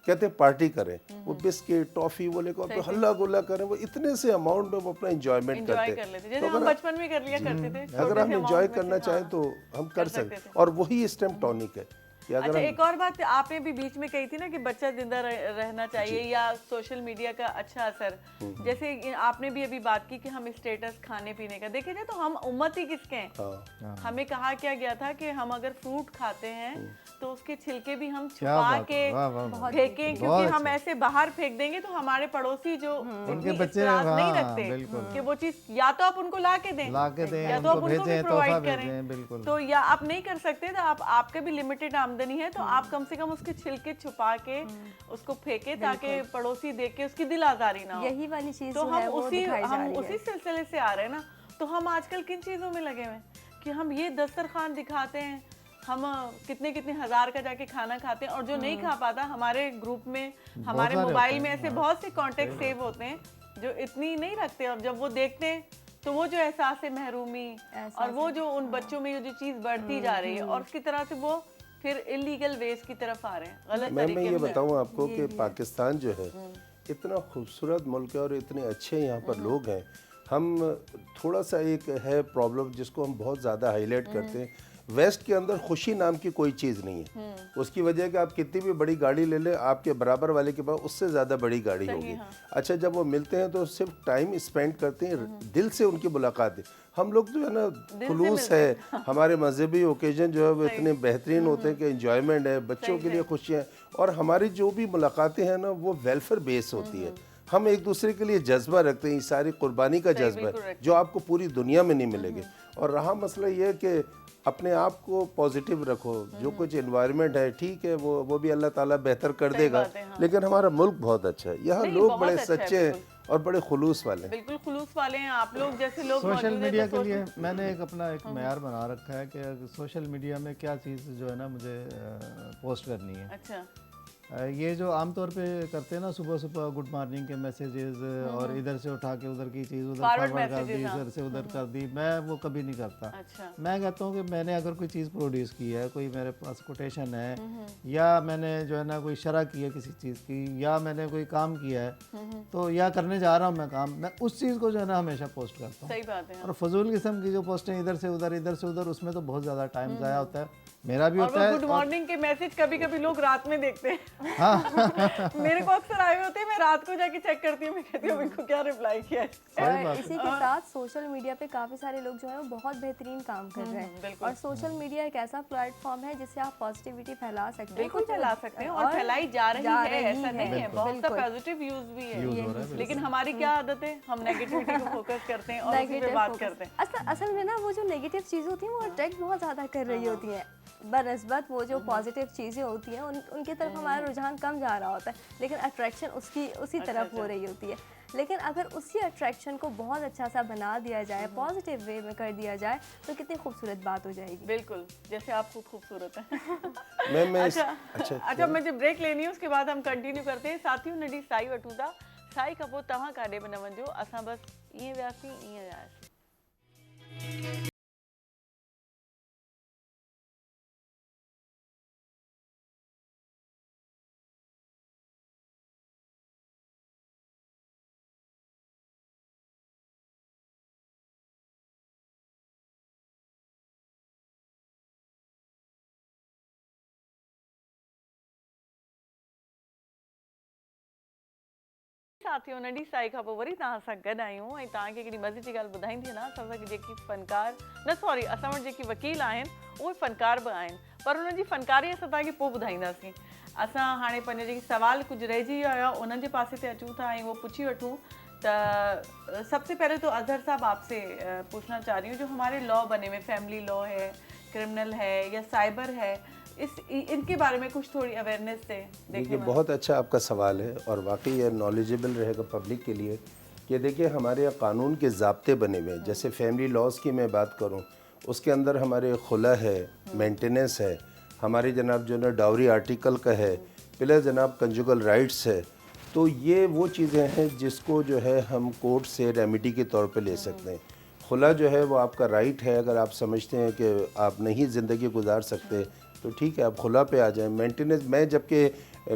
कहते पार्टी करें, वो बिस्किट टॉफ़ी वो लेकर तो हल्ला गुल्ला करें, वो इतने से अमाउंट में वो अपना इंजॉयमेंट करते। तो हम बचपन में कर लिया करते थे। अगर हम इंजॉय करना चाहें तो हम कर सकते, और वही इस टाइम टॉनिक है। अच्छा, एक और बात आपने भी बीच में कही थी ना कि बच्चा जिंदा रहना चाहिए या सोशल मीडिया का अच्छा असर, जैसे आपने भी अभी बात की कि हम स्टेटस खाने पीने का देखे जाए तो हम उम्मत ही किसके हैं। हमें कहा क्या गया था कि हम अगर फ्रूट खाते हैं तो उसके छिलके भी हम छुपा के फेंकें, क्योंकि हम ऐसे बाहर फेंक देंगे तो हमारे पड़ोसी जो उनके बच्चे नहीं रखते कि वो चीज या तो आप उनको ला के दें या तो आप उनको भी प्रोवाइड करें, तो या आप नहीं कर सकते तो आपके भी लिमिटेड आमदनी है तो आप कम से कम उसके छिलके छुपा के उसको फेंके ताकि पड़ोसी देख के उसकी दिल आजारी ना हो। यही वाली चीज तो हम उसी सिलसिले से आ रहे हैं ना। तो हम आजकल किन चीजों में लगे हुए हैं कि हम ये दस्तरखान दिखाते हैं, हम कितने कितने हजार का जाके खाना खाते हैं, और जो नहीं खा पाता हमारे ग्रुप में हमारे मोबाइल में ऐसे बहुत से कॉन्टेक्ट सेव होते हैं जो इतनी नहीं रखते, और जब वो देखते हैं तो वो जो एहसास महरूमी और वो जो उन बच्चों में जो चीज़ बढ़ती जा रही है और उसकी तरह से वो फिर इलीगल वेज की तरफ आ रहे हैं, गलत तरीके मैं ये बताऊं आपको कि पाकिस्तान जो है इतना खूबसूरत मुल्क है और इतने अच्छे यहाँ पर लोग हैं। हम थोड़ा सा एक है प्रॉब्लम जिसको हम बहुत ज़्यादा हाईलाइट करते हैं, वेस्ट के अंदर खुशी नाम की कोई चीज़ नहीं है। उसकी वजह कि आप कितनी भी बड़ी गाड़ी ले लें, आपके बराबर वाले के पास उससे ज़्यादा बड़ी गाड़ी होगी। अच्छा, जब वो मिलते हैं तो सिर्फ टाइम स्पेंड करते हैं, दिल से उनकी मुलाकात है। हम लोग जो है ना खुलूस है, हमारे मजहबी ओकेजन जो है वो इतने बेहतरीन होते हैं कि एंजॉयमेंट है, बच्चों के लिए खुशियाँ, और हमारी जो भी मुलाकातें हैं ना वो वेलफेयर बेस होती है। हम एक दूसरे के लिए जज्बा रखते हैं, ये सारी कुर्बानी का जज्बा है जो आपको पूरी दुनिया में नहीं मिलेगी। और रहा मसला ये कि अपने आप को पॉजिटिव रखो, जो कुछ एनवायरनमेंट है ठीक है, वो भी अल्लाह ताला बेहतर कर देगा, लेकिन हमारा मुल्क बहुत अच्छा है, यहाँ लोग बड़े सच्चे हैं और बड़े खुलूस वाले हैं। बिल्कुल खुलूस वाले हैं आप लोग जैसे लोग। सोशल मीडिया के लिए मैंने अपना एक मैयार बना रखा है कि सोशल मीडिया में क्या चीज़ जो है ना मुझे पोस्ट करनी है। अच्छा, ये जो आमतौर पे करते हैं ना सुबह सुबह गुड मॉर्निंग के मैसेजेस और इधर से उठा के उधर की चीज़ उधर फॉरवर्ड कर दी, इधर से उधर कर दी, मैं वो कभी नहीं करता। अच्छा। मैं कहता हूँ कि मैंने अगर कोई चीज़ प्रोड्यूस की है, कोई मेरे पास कोटेशन है, या मैंने जो है ना कोई शरह की है किसी चीज़ की, या मैंने कोई काम किया है, तो या करने जा रहा हूँ मैं काम, मैं उस चीज़ को जो है ना हमेशा पोस्ट करता हूँ। सही बात है। और फजूल किस्म की जो पोस्टें इधर से उधर उसमें तो बहुत ज़्यादा टाइम ज़ाया होता है, मेरा भी होता है। गुड मॉर्निंग के मैसेज कभी कभी लोग रात में देखते हैं। मेरे को अक्सर आए होते हैं, मैं रात को जाके चेक करती हूँ, मैं कहती हूँ इनको क्या रिप्लाई किया है। और इसी के साथ सोशल मीडिया पे काफ़ी सारे लोग जो है वो बहुत बेहतरीन काम कर रहे हैं, और सोशल मीडिया एक ऐसा प्लेटफॉर्म है जिससे आप पॉजिटिविटी फैला सकते हैं। बिल्कुल फैला सकते हैं और फैलाई जा रही है, ऐसा नहीं है, बहुत सा पॉजिटिव यूज भी है, लेकिन हमारी क्या आदत है, हम नेगेटिविटी को फोकस करते हैं और उसी पे बात करते हैं। असल में ना वो जो नेगेटिव चीज़ें होती हैं वो अट्रैक्ट बहुत ज़्यादा कर रही होती हैं, बनस्बत वो जो पॉजिटिव चीज़ें होती हैं उनकी तरफ हमारा रुझान कम जा रहा होता है, लेकिन अट्रैक्शन उसी तरफ हो रही होती है। लेकिन अगर उसी अट्रैक्शन को बहुत अच्छा सा बना दिया जाए, पॉजिटिव वे में कर दिया जाए, तो कितनी खूबसूरत बात हो जाएगी। बिल्कुल, जैसे आप खूब खूबसूरत हैं। अच्छा, मुझे ब्रेक लेनी है, उसके बाद हम कंटिन्यू करते हैं। साथियों, नडी साई वठूंदा साई कपो तव्हां काॾे बि न वञो, असां बस ईअं वियासीं ईअं वियासीं। साथियों नंढी साई खां पोइ वरी तव्हां सां गॾु आहियूं ऐं तव्हांखे हिकिड़ी मज़े जी ॻाल्हि ॿुधाईंदी न असां सां जेकी फ़नकार न सॉरी असां वटि जेकी वकील आहिनि उहे फ़नकार बि आहिनि पर उन्हनि जी फ़नकारी असां तव्हांखे पोइ ॿुधाईंदासीं। असां हाणे पंहिंजो जेकी सवाल कुझु रहिजी विया हुया उन्हनि जे पासे ते अचूं था ऐं उहो पुछी वठूं तो सबसे पहले तो अजहर साहब आपसे पूछना चाह रही हूँ जो हमारे लॉ बने हुए फैमिली लॉ है, क्रिमिनल है या साइबर है, इनके बारे में कुछ थोड़ी अवेयरनेस से देखिए बहुत अच्छा आपका सवाल है और वाकई ये नॉलेजेबल रहेगा पब्लिक के लिए कि देखिए हमारे यहाँ कानून के ज़ाब्ते बने हुए हैं। जैसे फैमिली लॉज की मैं बात करूँ उसके अंदर हमारे खुला है, मेंटेनेंस है, हमारे जनाब जो ना डाउरी आर्टिकल का है, प्लस जनाब कंजुगल राइट्स है। तो ये वो चीज़ें हैं जिसको जो है हम कोर्ट से रेमेडी के तौर पे ले सकते हैं। खुला जो है वो आपका राइट है, अगर आप समझते हैं कि आप नहीं ज़िंदगी गुजार सकते तो ठीक है आप खुला पे आ जाएं। मेंटेनेंस मैं जबकि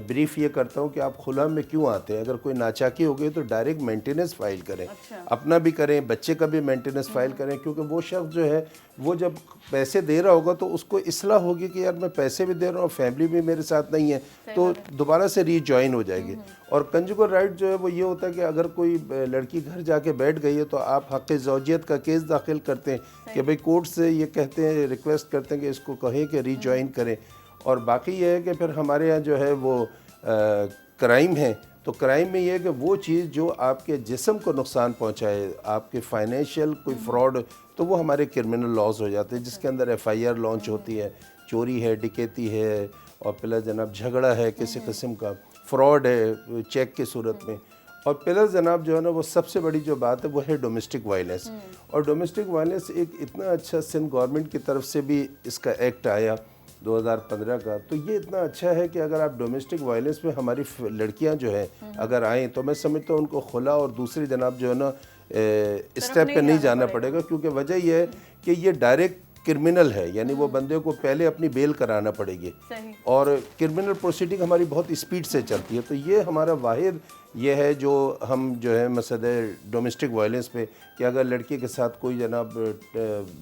ब्रीफ ये करता हूँ कि आप खुला में क्यों आते हैं, अगर कोई नाचाकी हो गई तो डायरेक्ट मेंटेनेंस फाइल करें। अपना भी करें, बच्चे का भी मेंटेनेंस फाइल करें, क्योंकि वो शख्स जो है वो जब पैसे दे रहा होगा तो उसको इसलाह होगी कि यार मैं पैसे भी दे रहा हूँ, फैमिली भी मेरे साथ नहीं है, तो दोबारा से रीजॉइन हो जाएगी। और कंजुगल राइट जो है वो ये होता है कि अगर कोई लड़की घर जाके बैठ गई है तो आप हक़ ज़ौजियत का केस दाखिल करते हैं कि भाई कोर्ट से ये कहते हैं, रिक्वेस्ट करते हैं कि इसको कहें कि रीजॉइन करें। और बाकी ये है कि फिर हमारे यहाँ जो है वो क्राइम है, तो क्राइम में ये है कि वो चीज़ जो आपके जिस्म को नुकसान पहुँचाए, आपके फाइनेंशियल कोई फ्रॉड, तो वो हमारे क्रिमिनल लॉज हो जाते हैं जिसके अंदर FIR लॉन्च होती है। चोरी है, डकैती है और प्लस जनाब झगड़ा है, किसी किस्म का फ्रॉड है चेक की सूरत में, और प्लस जनाब जो है ना वो सबसे बड़ी जो बात है वो है डोमेस्टिक वायलेंस। और डोमेस्टिक वायलेंस एक इतना अच्छा सिंध गवर्नमेंट की तरफ से भी इसका एक्ट आया 2015 का, तो ये इतना अच्छा है कि अगर आप डोमेस्टिक वायलेंस में हमारी लड़कियां जो हैं अगर आएँ तो मैं समझता हूँ उनको खुला और दूसरी जनाब जो है ना स्टेप पे नहीं जाना पड़ेगा, क्योंकि वजह यह है कि ये डायरेक्ट क्रिमिनल है, यानी वो बंदे को पहले अपनी बेल कराना पड़ेगी और क्रिमिनल प्रोसीडिंग हमारी बहुत स्पीड से चलती है। तो ये हमारा वाहिद ये है जो हम जो है मसले डोमेस्टिक वायलेंस पे कि अगर लड़की के साथ कोई जनाब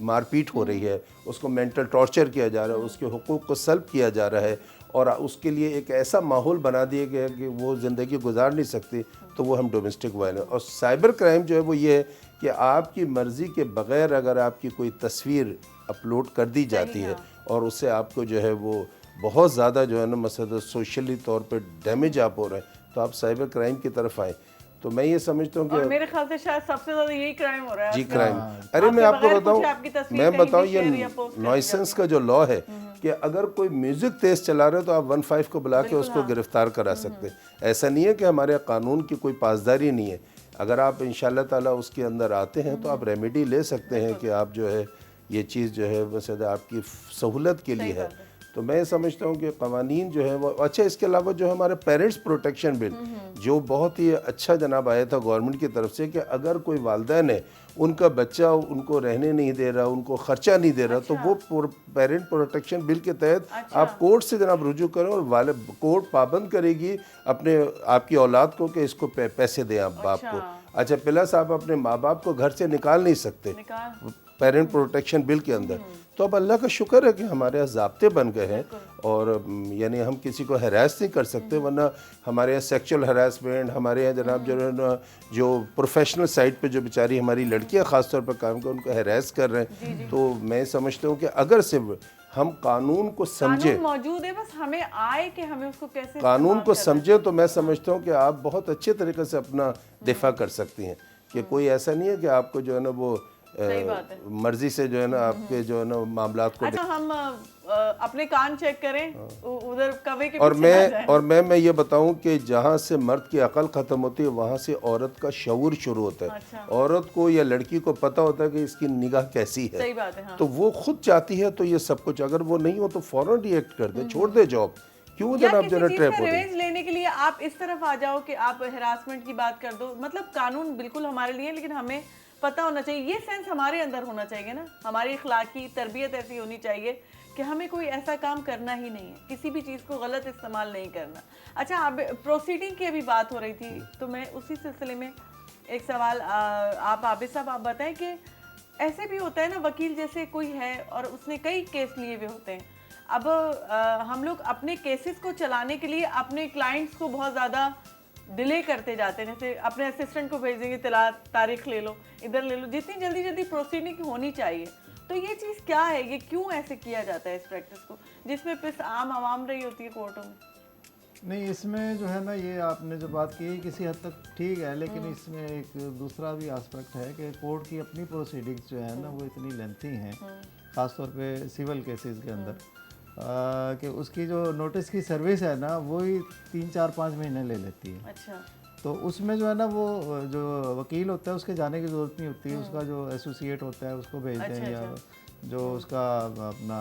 मारपीट हो रही है, उसको मेंटल टॉर्चर किया जा रहा है, उसके हुकूक को सल्ब किया जा रहा है और उसके लिए एक ऐसा माहौल बना दिया गया कि वो ज़िंदगी गुजार नहीं सकती, तो वो हम डोमेस्टिक वायलेंस। और साइबर क्राइम जो है वो ये है कि आपकी मर्ज़ी के बग़ैर अगर आपकी कोई तस्वीर अपलोड कर दी जाती है और उससे आपको जो है वो बहुत ज़्यादा जो है ना मसला सोशली तौर पे डैमेज आप हो रहे हैं, तो आप साइबर क्राइम की तरफ आएँ। तो मैं ये समझता हूँ कि मेरे ख्याल से शायद सबसे ज़्यादा यही क्राइम हो रहा है। जी क्राइम। अरे मैं आपको बताऊँ, मैं बताऊँ ये नॉइसेंस का जो लॉ है कि अगर कोई म्यूज़िक तेज़ चला रहे हो तो आप 15 को बुला के उसको गिरफ़्तार करा सकते हैं। ऐसा नहीं है कि हमारे कानून की कोई पासदारी नहीं है। अगर आप इंशाअल्लाह ताला उसके अंदर आते हैं तो आप रेमेडी ले सकते हैं कि आप जो है ये चीज़ जो है वैसे आपकी सहूलत के लिए है। तो मैं समझता हूँ कि कवानीन जो है वो अच्छा। इसके अलावा जो हमारा पेरेंट्स प्रोटेक्शन बिल जो बहुत ही अच्छा जनाब आया था गवर्नमेंट की तरफ से कि अगर कोई वालिदैन है उनका बच्चा उनको रहने नहीं दे रहा, उनको ख़र्चा नहीं दे रहा, तो वो पेरेंट प्रोटेक्शन बिल के तहत आप कोर्ट से जनाब रुजू करें और कोर्ट पाबंद करेगी अपने आपकी औलाद को कि इसको पैसे दें आप बाप को। अच्छा प्लस आप अपने माँ बाप को घर से निकाल नहीं सकते पेरेंट प्रोटेक्शन बिल के अंदर। तो अब अल्लाह का शुक्र है कि हमारे यहाँ ज़ाब्ते बन गए हैं और यानी हम किसी को हरास नहीं कर सकते, वरना हमारे यहाँ सेक्सुअल हरासमेंट, हमारे यहाँ जनाब जो है ना जो प्रोफेशनल साइड पे जो बेचारी हमारी लड़कियाँ ख़ास तौर पर काम कर उनको हरास कर रहे हैं। तो मैं समझता हूँ कि अगर सिर्फ हम कानून को समझे, मौजूद है, बस हमें आए कि हमें उसको कैसे कानून को समझे, तो मैं समझता हूँ कि आप बहुत अच्छे तरीके से अपना दिफा कर सकती हैं कि कोई ऐसा नहीं है कि आपको जो है ना वो मर्जी से जो है ना आपके जो है ना मामलात को। अच्छा हम अपने कान चेक करें उधर कवे के और मैं ये बताऊं कि जहाँ से मर्द की अकल ख़त्म होती है वहाँ से औरत का शऊर शुरू होता है। अच्छा। औरत को या लड़की को पता होता है कि इसकी निगाह कैसी है। सही बात है, हाँ। तो वो खुद चाहती है तो ये सब कुछ, अगर वो नहीं हो तो फ़ौरन रिएक्ट कर दे, छोड़ दे जॉब। क्यों जनाब जो है ट्रैप हो रही है। लेने के लिए आप इस तरफ आ जाओ कि आप हरासमेंट की बात कर दो। मतलब कानून बिल्कुल हमारे लिए, लेकिन हमें पता होना चाहिए, ये सेंस हमारे अंदर होना चाहिए ना, हमारी अखलाकी तरबियत ऐसी होनी चाहिए कि हमें कोई ऐसा काम करना ही नहीं है, किसी भी चीज़ को गलत इस्तेमाल नहीं करना। अच्छा आप प्रोसीडिंग की अभी बात हो रही थी तो मैं उसी सिलसिले में एक सवाल आप आबिद साहब आप बताएं कि ऐसे भी होता है ना वकील जैसे कोई है और उसने कई केस लिए हुए होते हैं। अब हम लोग अपने केसेस को चलाने के लिए अपने क्लाइंट्स को बहुत ज़्यादा डिले करते जाते हैं, जैसे अपने असिस्टेंट को भेज देंगे, तारीख ले लो, इधर ले लो, जितनी जल्दी जल्दी प्रोसीडिंग होनी चाहिए। तो ये चीज़ क्या है, ये क्यों ऐसे किया जाता है इस प्रैक्टिस को, जिसमें फिर आम आवाम रही होती है कोर्टों में? नहीं, इसमें जो है ना, ये आपने जो बात की किसी हद तक ठीक है, लेकिन इसमें एक दूसरा भी एस्पेक्ट है कि कोर्ट की अपनी प्रोसीडिंग्स जो है ना वो इतनी लेंथी हैं, ख़ासतौर पे सिविल केसेस के अंदर, कि उसकी जो नोटिस की सर्विस है ना वो ही 3-4-5 महीने ले लेती है। अच्छा। तो उसमें जो है ना वो जो वकील होता है उसके जाने की ज़रूरत नहीं होती, उसका जो एसोसिएट होता है उसको भेज दें, या जो उसका अपना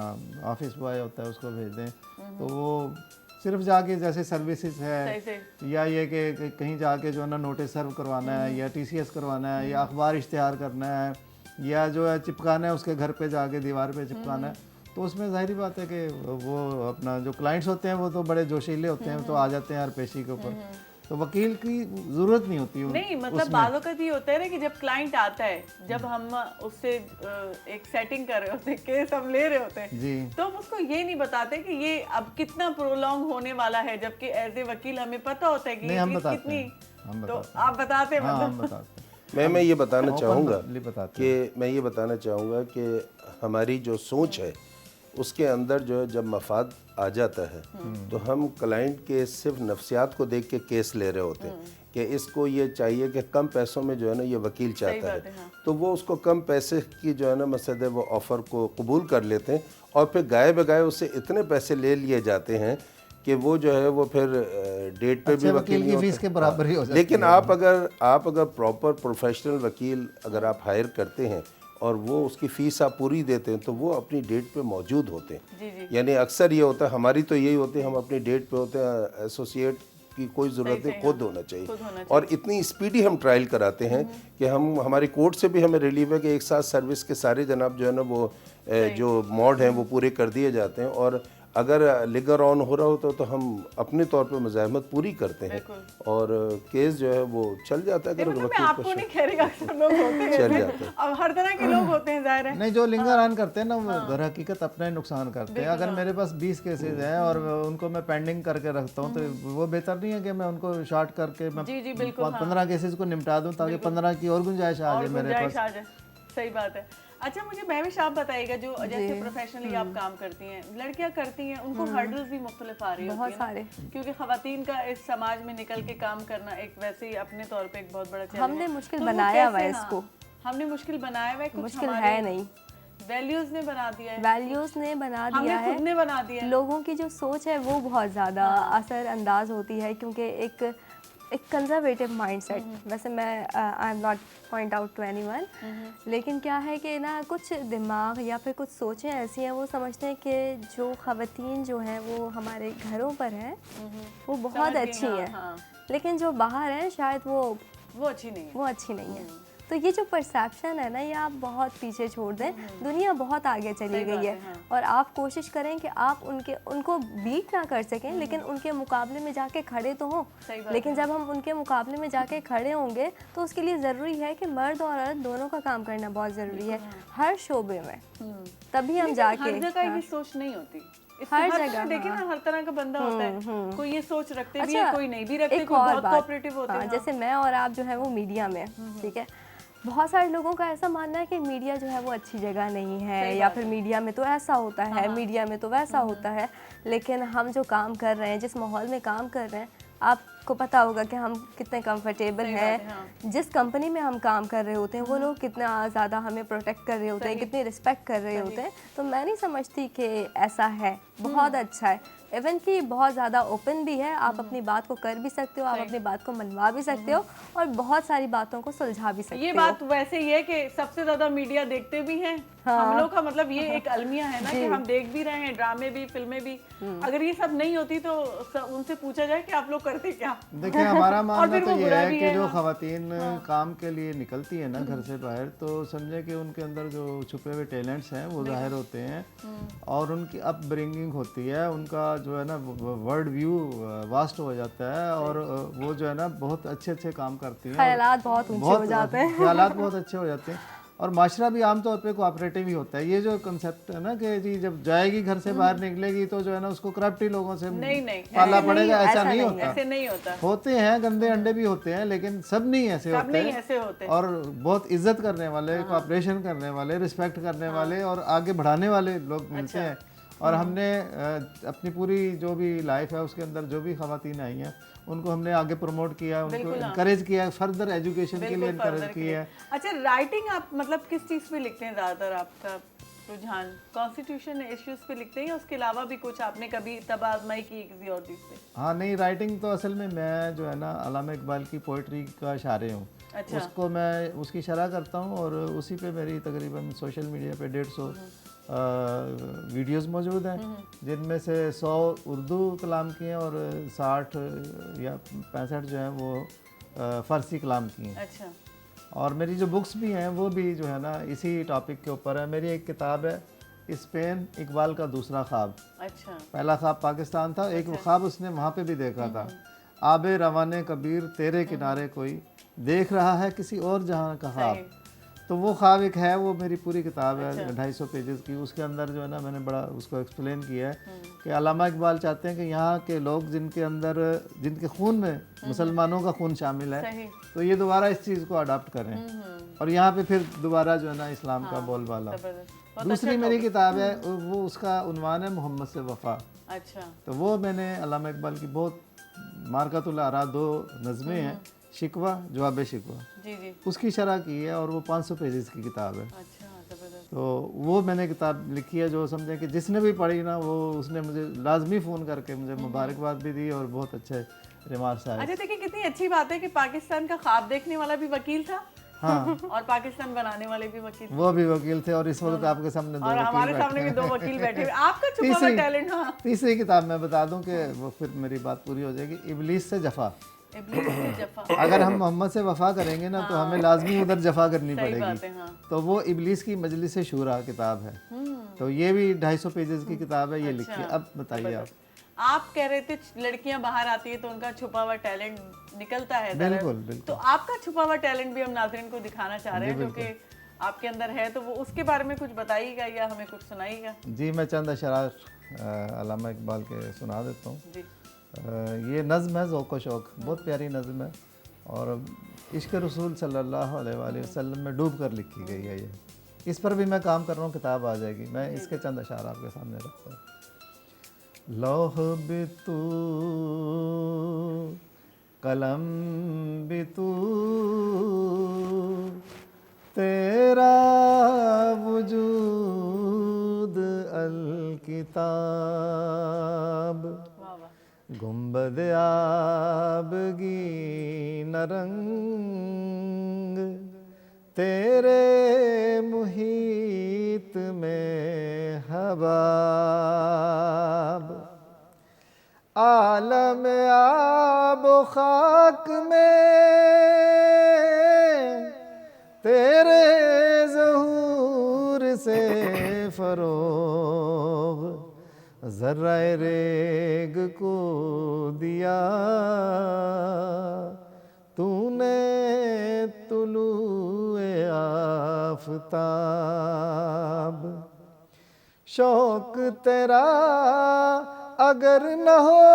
ऑफिस बॉय होता है उसको भेज दें, तो वो सिर्फ जाके जैसे सर्विसेज है, या ये कि कहीं जाके जो है ना नोटिस सर्व करवाना है, या टीसीएस करवाना है, या अखबार इश्तिहार करना है, या जो है चिपकाना है उसके घर पे जाके दीवार पे चिपकाना है, तो उसमें जाहिर बात है कि वो अपना जो क्लाइंट्स होते हैं वो तो बड़े जोशीले होते हैं, तो आ जाते हैं हर पेशी के ऊपर, तो वकील की ज़रूरत नहीं होती। नहीं मतलब बाज़ वक़्त ये होता है ना कि जब क्लाइंट आता है, जब हम उससे एक सेटिंग कर रहे होते हैं, केस हम ले रहे होते हैं जी, तो हम उसको ये नहीं बताते कि ये अब कितना प्रोलॉन्ग होने वाला है, जबकि एज ए वकील हमें पता होता है कि ये चीज़ कितनी, तो आप बताते हैं मतलब। मैं ये बताना चाहूँगा कि हमारी जो सोच है उसके अंदर जो है जब मफाद आ जाता है तो हम क्लाइंट के सिर्फ नफ्सियात को देख के केस ले रहे होते हैं कि इसको ये चाहिए कि कम पैसों में जो है ना ये वकील चाहता है, तो वो उसको कम पैसे की जो है ना मसद वो ऑफ़र को कबूल कर लेते हैं और फिर गाए बगाए उससे इतने पैसे ले लिए जाते हैं कि वो जो है वो फिर डेट पे भी वकील की फीस के बराबर ही हो जाती है। लेकिन आप अगर प्रॉपर प्रोफेशनल वकील अगर आप हायर करते हैं और वो उसकी फ़ीस आप पूरी देते हैं तो वो अपनी डेट पे मौजूद होते हैं। यानी अक्सर ये होता है, हमारी तो यही होती है, हम अपनी डेट पे होते हैं, एसोसिएट की कोई ज़रूरत नहीं, खुद होना चाहिए। और इतनी स्पीडी हम ट्रायल कराते हैं कि हमारी कोर्ट से भी हमें रिलीव है कि एक साथ सर्विस के सारे जनाब जो है ना वो जो मॉड हैं वो पूरे कर दिए जाते हैं, और अगर लिगर ऑन हो रहा होता तो हम अपने तौर पे मुज़ाहमत पूरी करते हैं और केस जो है वो चल जाता है। मतलब मैं आपको नहीं कह रही, अक्सर लोग होते हैं, चल जाते हैं, अब हर तरह के लोग होते हैं, जाहिर है। नहीं, जो लिंगर ऑन करते हैं ना वो दर हकीकत अपना ही नुकसान करते हैं। अगर मेरे पास 20 केसेज हैं और उनको मैं पेंडिंग करके रखता हूँ तो वो बेहतर नहीं है कि मैं उनको शॉर्ट करके मैं 15 केसेज को लड़कियां दूँ ताकि 15 की और गुंजाइश आ जाए मेरे पास। सही बात है। अच्छा, मुझे महविश आप बताइएगा, जो जैसे प्रोफेशनली आप काम करती हैं, लड़कियां करती हैं, उनको हर्डल्स भी मुख्तलिफ आ रही होती हैं, बहुत सारे, क्योंकि खवातीन का इस समाज में निकल के काम करना एक वैसे ही अपने तौर पे एक बहुत बड़ा चैलेंज है। हमने मुश्किल बनाया हुआ है इसको, हमने मुश्किल बनाया हुआ है, कुछ मुश्किल है नहीं, वैल्यूज ने बना दिया है, वैल्यूज ने बना दिया है, खुद ने बना दिया है। लोगों की जो सोच है वो बहुत ज़्यादा असरअंदाज होती है, क्योंकि एक कंजर्वेटिव माइंडसेट, वैसे मैं I am not point out to anyone, लेकिन क्या है कि ना कुछ दिमाग या फिर कुछ सोचें ऐसी हैं, वो समझते हैं कि जो ख़वातीन जो हैं वो हमारे घरों पर हैं वो बहुत अच्छी हैं, लेकिन जो बाहर हैं शायद वो अच्छी नहीं है। तो ये जो परसेप्शन है ना, ये आप बहुत पीछे छोड़ दें, दुनिया बहुत आगे चली गई है, और आप कोशिश करें कि आप उनको बीट ना कर सकें, लेकिन उनके मुकाबले में जाके खड़े तो हों। लेकिन जब हम उनके मुकाबले में जाके खड़े होंगे तो उसके लिए ज़रूरी है कि मर्द और औरत दोनों का काम करना बहुत ज़रूरी है हर शोबे में, तभी हम जाके। हर जगह ये सोच नहीं होती, हर जगह देखिए ना, हर तरह का बंदा होता है, कोई ये सोच रखते भी है, कोई नहीं भी रखते, कोई बहुत कोऑपरेटिव होते हैं। जैसे मैं और आप जो है वो मीडिया में, ठीक है, बहुत सारे लोगों का ऐसा मानना है कि मीडिया जो है वो अच्छी जगह नहीं है, या फिर मीडिया में तो ऐसा होता है, मीडिया में तो वैसा होता है, लेकिन हम जो काम कर रहे हैं, जिस माहौल में काम कर रहे हैं, आपको पता होगा कि हम कितने कंफर्टेबल हैं, जिस कंपनी में हम काम कर रहे होते हैं वो लोग कितना ज़्यादा हमें प्रोटेक्ट कर रहे होते हैं, कितनी रिस्पेक्ट कर रहे होते हैं। तो मैं नहीं समझती कि ऐसा है, बहुत अच्छा है, इवन कि बहुत ज़्यादा ओपन भी है, आप अपनी बात को कर भी सकते हो, आप अपनी बात को मनवा भी सकते हो, और बहुत सारी बातों को सुलझा भी सकते हो। ये बात वैसे ही है कि सबसे ज़्यादा मीडिया देखते भी हैं, हम लोग का मतलब ये एक अलमिया है ना कि हम देख भी रहे हैं, ड्रामे भी, फिल्में भी। अगर ये सब नहीं होती तो उनसे पूछा जाए कि आप लोग करते क्या? देखिए, हमारा मानना तो ये है कि जो खवातीन काम के लिए निकलती है ना घर से बाहर, तो समझे कि उनके अंदर जो छुपे हुए टैलेंट्स हैं वो जाहिर होते हैं, और उनकी अपब्रिंगिंग होती है, उनका जो है ना वर्ल्ड व्यू वास्ट हो जाता है, और वो जो है ना बहुत अच्छे काम करती हैं, ख्यालात बहुत ऊंचे हो जाते हैं, ख्यालात बहुत अच्छे हो जाते हैं, और माशरा भी आमतौर पे कोऑपरेटिव ही होता है। ये जो कंसेप्ट है ना कि जी जब जाएगी घर से बाहर निकलेगी तो जो है ना उसको करप्ट ही लोगों से नहीं पाला पड़ेगा, ऐसा नहीं होता। ऐसे नहीं होता। होते हैं गंदे अंडे भी होते हैं, लेकिन सब नहीं ऐसे होते हैं। और बहुत इज्जत करने वाले, कोऑपरेशन करने वाले, रिस्पेक्ट करने वाले और आगे बढ़ाने वाले लोग मिलते हैं। और हमने अपनी पूरी जो भी लाइफ है उसके अंदर जो भी ख़वातीन आई हैं उनको हमने आगे प्रमोट किया, उनको इनकरेज किया, फर्दर एजुकेशन के लिए इनकरेज किया। अच्छा, राइटिंग आप मतलब किस चीज़ पे लिखते हैं ज़्यादातर? आपका रुझान कॉन्स्टिट्यूशन इश्यूज पे लिखते हैं या उसके अलावा भी कुछ आपने कभी तब आजमाई की किसी और चीज़ पे? हाँ नहीं, राइटिंग तो असल में मैं जो है ना अल्लामा इकबाल की पोइट्री का शारे हूँ। अच्छा। उसको मैं उसकी शरह करता हूँ और उसी पे मेरी तकरीबन सोशल मीडिया पे 150 वीडियोस मौजूद हैं, जिनमें से 100 उर्दू कलाम की हैं और 60 या 65 जो हैं वो फ़ारसी कलाम की हैं। अच्छा। और मेरी जो बुक्स भी हैं वो भी जो है ना इसी टॉपिक के ऊपर है। मेरी एक किताब है स्पेन, इकबाल का दूसरा ख्वाब। अच्छा। पहला ख्वाब पाकिस्तान था, एक ख्वाब उसने वहाँ पे भी देखा था। आबे रवाने कबीर तेरे किनारे कोई देख रहा है किसी और जहाँ का ख्वाब। तो वो ख्वाब एक है, वो मेरी पूरी किताब है 250 पेजेस की। उसके अंदर जो है ना मैंने बड़ा उसको एक्सप्लेन किया है कि अल्लामा इकबाल चाहते हैं कि यहाँ के लोग जिनके खून में मुसलमानों का खून शामिल है, तो ये दोबारा इस चीज़ को अडॉप्ट करें और यहाँ पे फिर दोबारा जो है ना इस्लाम का बोलबाला। दूसरी मेरी किताब है वो उसका उन्वान है मोहम्मद से वफ़ा। अच्छा। तो वो मैंने अल्लामा इकबाल की बहुत मारकतुल आरा 2 नज़में हैं, शिकवा जवाब शिकवा, जी। उसकी शरह की है और वो 500 पेजेस की किताब है। अच्छा, ज़बरदस्त। तो वो मैंने किताब लिखी है, जो समझें कि जिसने भी पढ़ी ना वो उसने मुझे लाजमी फ़ोन करके मुझे मुबारकबाद भी दी और बहुत अच्छे रिमार्क्स आए। अच्छा, देखिए कितनी अच्छी बात है कि पाकिस्तान का ख्वाब देखने वाला भी वकील था। हाँ। और पाकिस्तान बनाने वाले भी वकील थे। वो भी वकील थे और इस वक्त आपके सामने 2 और वकील हमारे सामने भी 2 वकील बैठे हुए। आपका छुपा हुआ टैलेंट। हाँ। तीसरी किताब मैं बता दूं कि वो फिर मेरी बात पूरी हो जाएगी, इबलीस से जफ़ा। अगर हम मोहम्मद से वफ़ा करेंगे ना तो हमें लाजमी उधर जफ़ा करनी पड़ेगी। तो वो इबलीस की मजलिस शूरा किताब है। तो ये भी 250 पेजेस की किताब है, ये लिखी। अब बताइए आप कह रहे थे लड़कियां बाहर आती है तो उनका छुपा हुआ टैलेंट निकलता है। बिल्कुल। तो आपका छुपा हुआ टैलेंट भी हम नाज़रीन को दिखाना चाह रहे हैं, जो कि आपके अंदर है, तो वो उसके बारे में कुछ बताइएगा या हमें कुछ सुनाइएगा? जी, मैं चंद अशरार अल्लामा इकबाल के सुना देता हूँ। ये नज़्म है ज़ौक़ व शौक़, बहुत प्यारी नज़्म है और इश्क़ रसूल सल्लल्लाहु अलैहि वसल्लम में डूब कर लिखी गई है। ये इस पर भी मैं काम कर रहा हूँ, किताब आ जाएगी। मैं इसके चंद अशार आपके सामने रखता हूँ। लौह भी तू, कलम भी तू, तेरा वजूद अल किताब, गुंबद आबगी नरंग, तेरे मुहीत में हबाब, आलम आब खाक में तेरे ज़हूर से फरोग, ज़र्रा-ए रेग को दिया तूने तुलूए आफ़ताब, शौक तेरा अगर न हो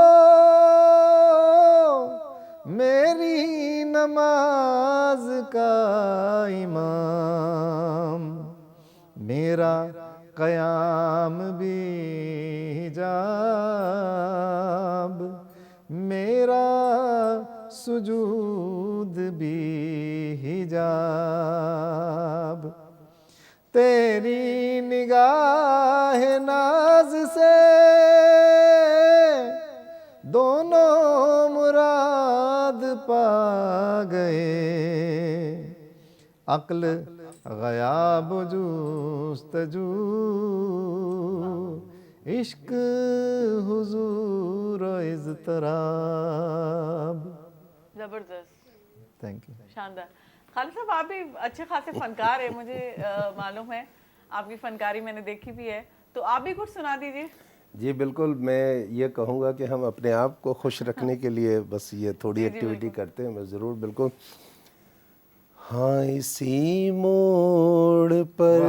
मेरी नमाज का इमाम, मेरा क़याम भी हिजाब, मेरा सुजूद भी हिजाब, तेरी निगाह नाज से दोनों मुराद पा गए, अक्ल गयाब जुस्तजू, इश्क हुजूर इज़्तराब। जबरदस्त, थैंक यू, शानदार। खालिद साहब, आप भी अच्छे खासे फनकार है, मुझे मालूम है, आपकी फनकारी मैंने देखी भी है, तो आप भी कुछ सुना दीजिए। जी बिल्कुल, मैं ये कहूँगा कि हम अपने आप को खुश रखने के लिए बस ये थोड़ी एक्टिविटी करते हैं। मैं ज़रूर, बिल्कुल। हाँ इसी मोड़ पर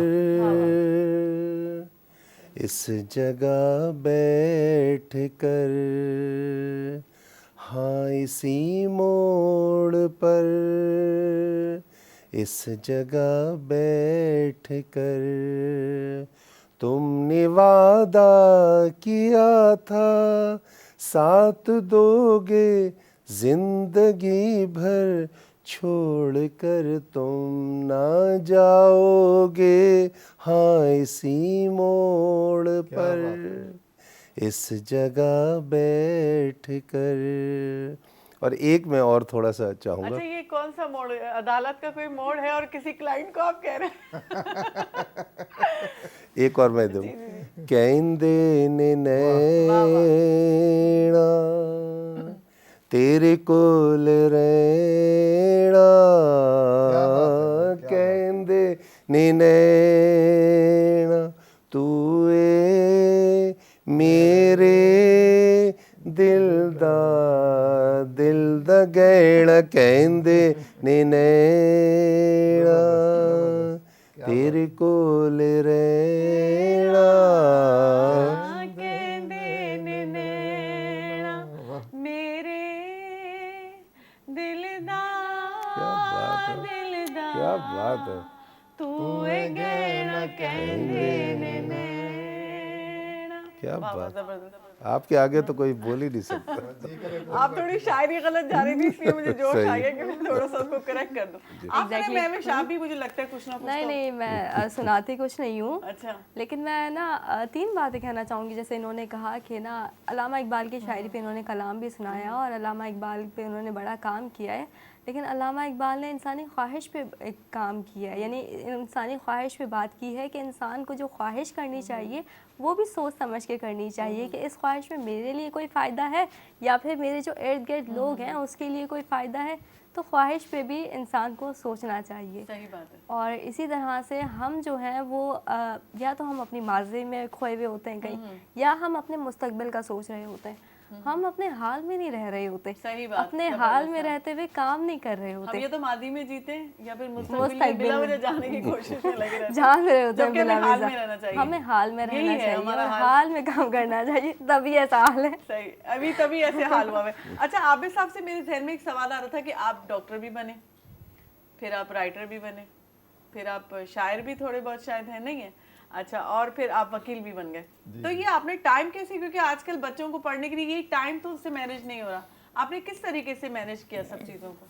इस जगह बैठ कर, हाँ इसी मोड़ पर इस जगह बैठ कर तुमने वादा किया था साथ दोगे जिंदगी भर, छोड़ कर तुम ना जाओगे, हाँ इसी मोड़ पर इस जगह बैठ कर। और एक मैं और थोड़ा सा चाहूँगा। अच्छा ये कौन सा मोड़ है? अदालत का कोई मोड़ है और किसी क्लाइंट को आप कह रहे हैं? एक और मैं दूँ, कहंदे ने नैना तेरे कोल रहना, कहंदे ने नैना तू ए मेरे दिल दा गैड़ा, कहंदे ने नैना तेरे कोल रहना, कहंदे ने नैना मेरे दिल दा क्या बात है, तू ए गैड़ा कहंदे ने नैना। क्या वाह, बात। जबरदस्त। आपके आगे तो कोई बोल ही नहीं सकता। आप थोड़ी शायरी गलत जा रही थी इसलिए मुझे जोश सही। आ गया कि मैं थोड़ा सा उसको करेक्ट कर दूं। आपने मैं शाम भी मुझे लगता है कुछ ना कुछ नहीं तो- नहीं मैं सुनाती कुछ नहीं हूँ। अच्छा। लेकिन मैं ना 3 बातें कहना चाहूँगी। जैसे इन्होंने कहा कि ना अल्लामा इकबाल की शायरी पे इन्होंने कलाम भी सुनाया और अल्लामा इकबाल पे उन्होंने बड़ा काम किया है, लेकिन अल्लामा इकबाल ने इंसानी ख्वाहिश पे एक काम किया है, यानी इंसानी ख्वाहिश पे बात की है कि इंसान को जो ख्वाहिश करनी चाहिए वो भी सोच समझ के करनी चाहिए कि इस ख्वाहिश में मेरे लिए कोई फ़ायदा है या फिर मेरे जो इर्द गिर्द लोग हैं उसके लिए कोई फ़ायदा है। तो ख्वाहिश पे भी इंसान को सोचना चाहिए। सही बात है। और इसी तरह से हम जो हैं वो या तो हम अपनी माजी में खोए हुए होते हैं कहीं, या हम अपने मुस्तकबिल का सोच रहे होते हैं। हम अपने हाल में नहीं रह रहे होते, सही बात, अपने हाल में रहते हुए काम नहीं कर रहे होते। हम या तो मादी में जीते हैं या फिर मुस्तकबिल मुस्तकबिल में बिला में वजह जाने की कोशिश में लगे रहते हैं। जान रहे होते हैं जबकि हमें बिला हाल वजह। में रहना चाहिए। हमें हाल में यही रहना है चाहिए हमारा और हाल। हाल में काम करना चाहिए, तभी ऐसा हाल है। सही, अभी तभी ऐसे हाल हुआ है। अच्छा आबिद साहब से मेरे ध्यान में एक सवाल आ रहा था कि आप डॉक्टर भी बने, फिर आप राइटर भी बने, फिर आप शायर भी थोड़े बहुत शायद है, नहीं है? अच्छा, और फिर आप वकील भी बन गए। तो ये आपने टाइम कैसे, क्योंकि आजकल बच्चों को पढ़ने के लिए ये टाइम तो उससे मैनेज नहीं हो रहा, आपने किस तरीके से मैनेज किया सब चीज़ों को?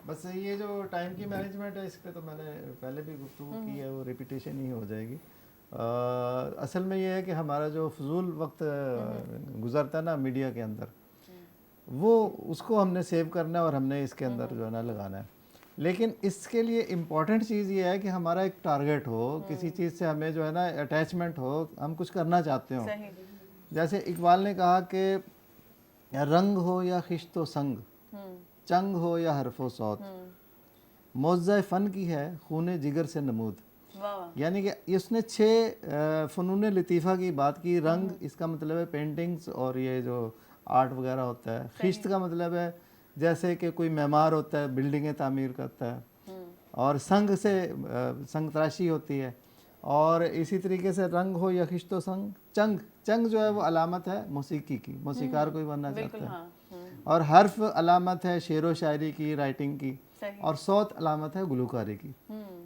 बस ये जो टाइम की मैनेजमेंट है इस पे तो मैंने पहले भी गुफ्तगू की है, वो रिपीटेशन ही हो जाएगी। असल में ये है कि हमारा जो फजूल वक्त गुजरता है ना मीडिया के अंदर, वो उसको हमने सेव करना है और हमने इसके अंदर जो है ना लगाना है। लेकिन इसके लिए इम्पॉर्टेंट चीज़ ये है कि हमारा एक टारगेट हो, किसी चीज़ से हमें जो है ना अटैचमेंट हो, हम कुछ करना चाहते हो। जैसे इकबाल ने कहा कि रंग हो या खिश्तो संग, चंग हो या हरफो सौत, मौज़ा फ़न की है खूने जिगर से नमूद। यानी कि उसने 6 फ़नून लतीफ़ा की बात की। रंग इसका मतलब है पेंटिंग्स और ये जो आर्ट वगैरह होता है। खिश्त का मतलब है जैसे कि कोई मेमार होता है, बिल्डिंगें तामीर करता है। और संग से संग तराशी होती है। और इसी तरीके से रंग हो या खिश्तो संग, चंग, चंग जो है वो अलामत है मौसीकी की, मौसीकार कोई बनना चाहता है। और हर्फ अलामत है शेर व शायरी की, राइटिंग की। और सौत अलामत है गुलूकारी की।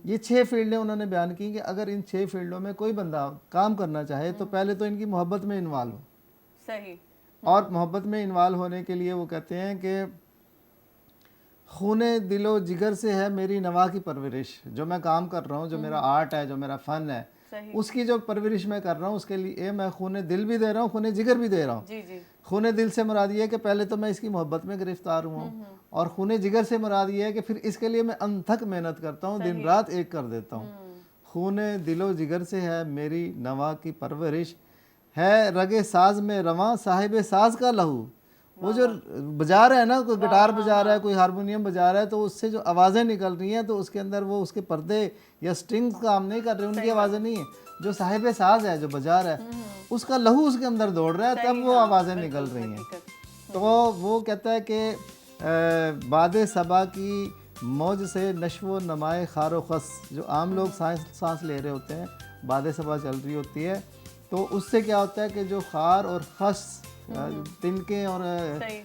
ये 6 फील्डें उन्होंने बयान की कि अगर इन 6 फील्डों में कोई बंदा काम करना चाहे तो पहले तो इनकी मोहब्बत में इन्वॉल्व हो। सही। और मोहब्बत में इन्वॉल्व होने के लिए वो कहते हैं कि खूने दिलो जिगर से है मेरी नवा की परवरिश। जो मैं काम कर रहा हूँ, जो मेरा आर्ट है, जो मेरा फ़न है, उसकी जो परवरिश मैं कर रहा हूँ, उसके लिए मैं खूने दिल भी दे रहा हूँ, खूने जिगर भी दे रहा हूँ। खूने दिल से मुराद ये है कि पहले तो मैं इसकी मोहब्बत में गिरफ्तार हूँ, और खूने जिगर से मुराद ये है कि फिर इसके लिए मैं अनथक मेहनत करता हूँ, दिन रात एक कर देता हूँ। खूने दिलो जिगर से है मेरी नवा की परवरिश, है रगे साज में रवां साहिब साज का लहू। वो जो बजा रहा है ना, कोई गिटार बजा रहा है, कोई हारमोनियम बजा रहा है, तो उससे जो आवाज़ें निकल रही हैं तो उसके अंदर वो उसके पर्दे या स्ट्रिंग्स काम नहीं कर रहे, उनकी आवाज़ें नहीं है। जो साहिब साज है, जो बजा रहा है, उसका लहू उसके अंदर दौड़ रहा है, तब वो आवाज़ें निकल रही हैं। तो वो कहता है कि बाद सबा की मौज से नशो नमाए खारो खस, जो आम लोग सांस ले रहे होते हैं, बाद सबा चल रही होती है, तो उससे क्या होता है कि जो खार और खस तिनके और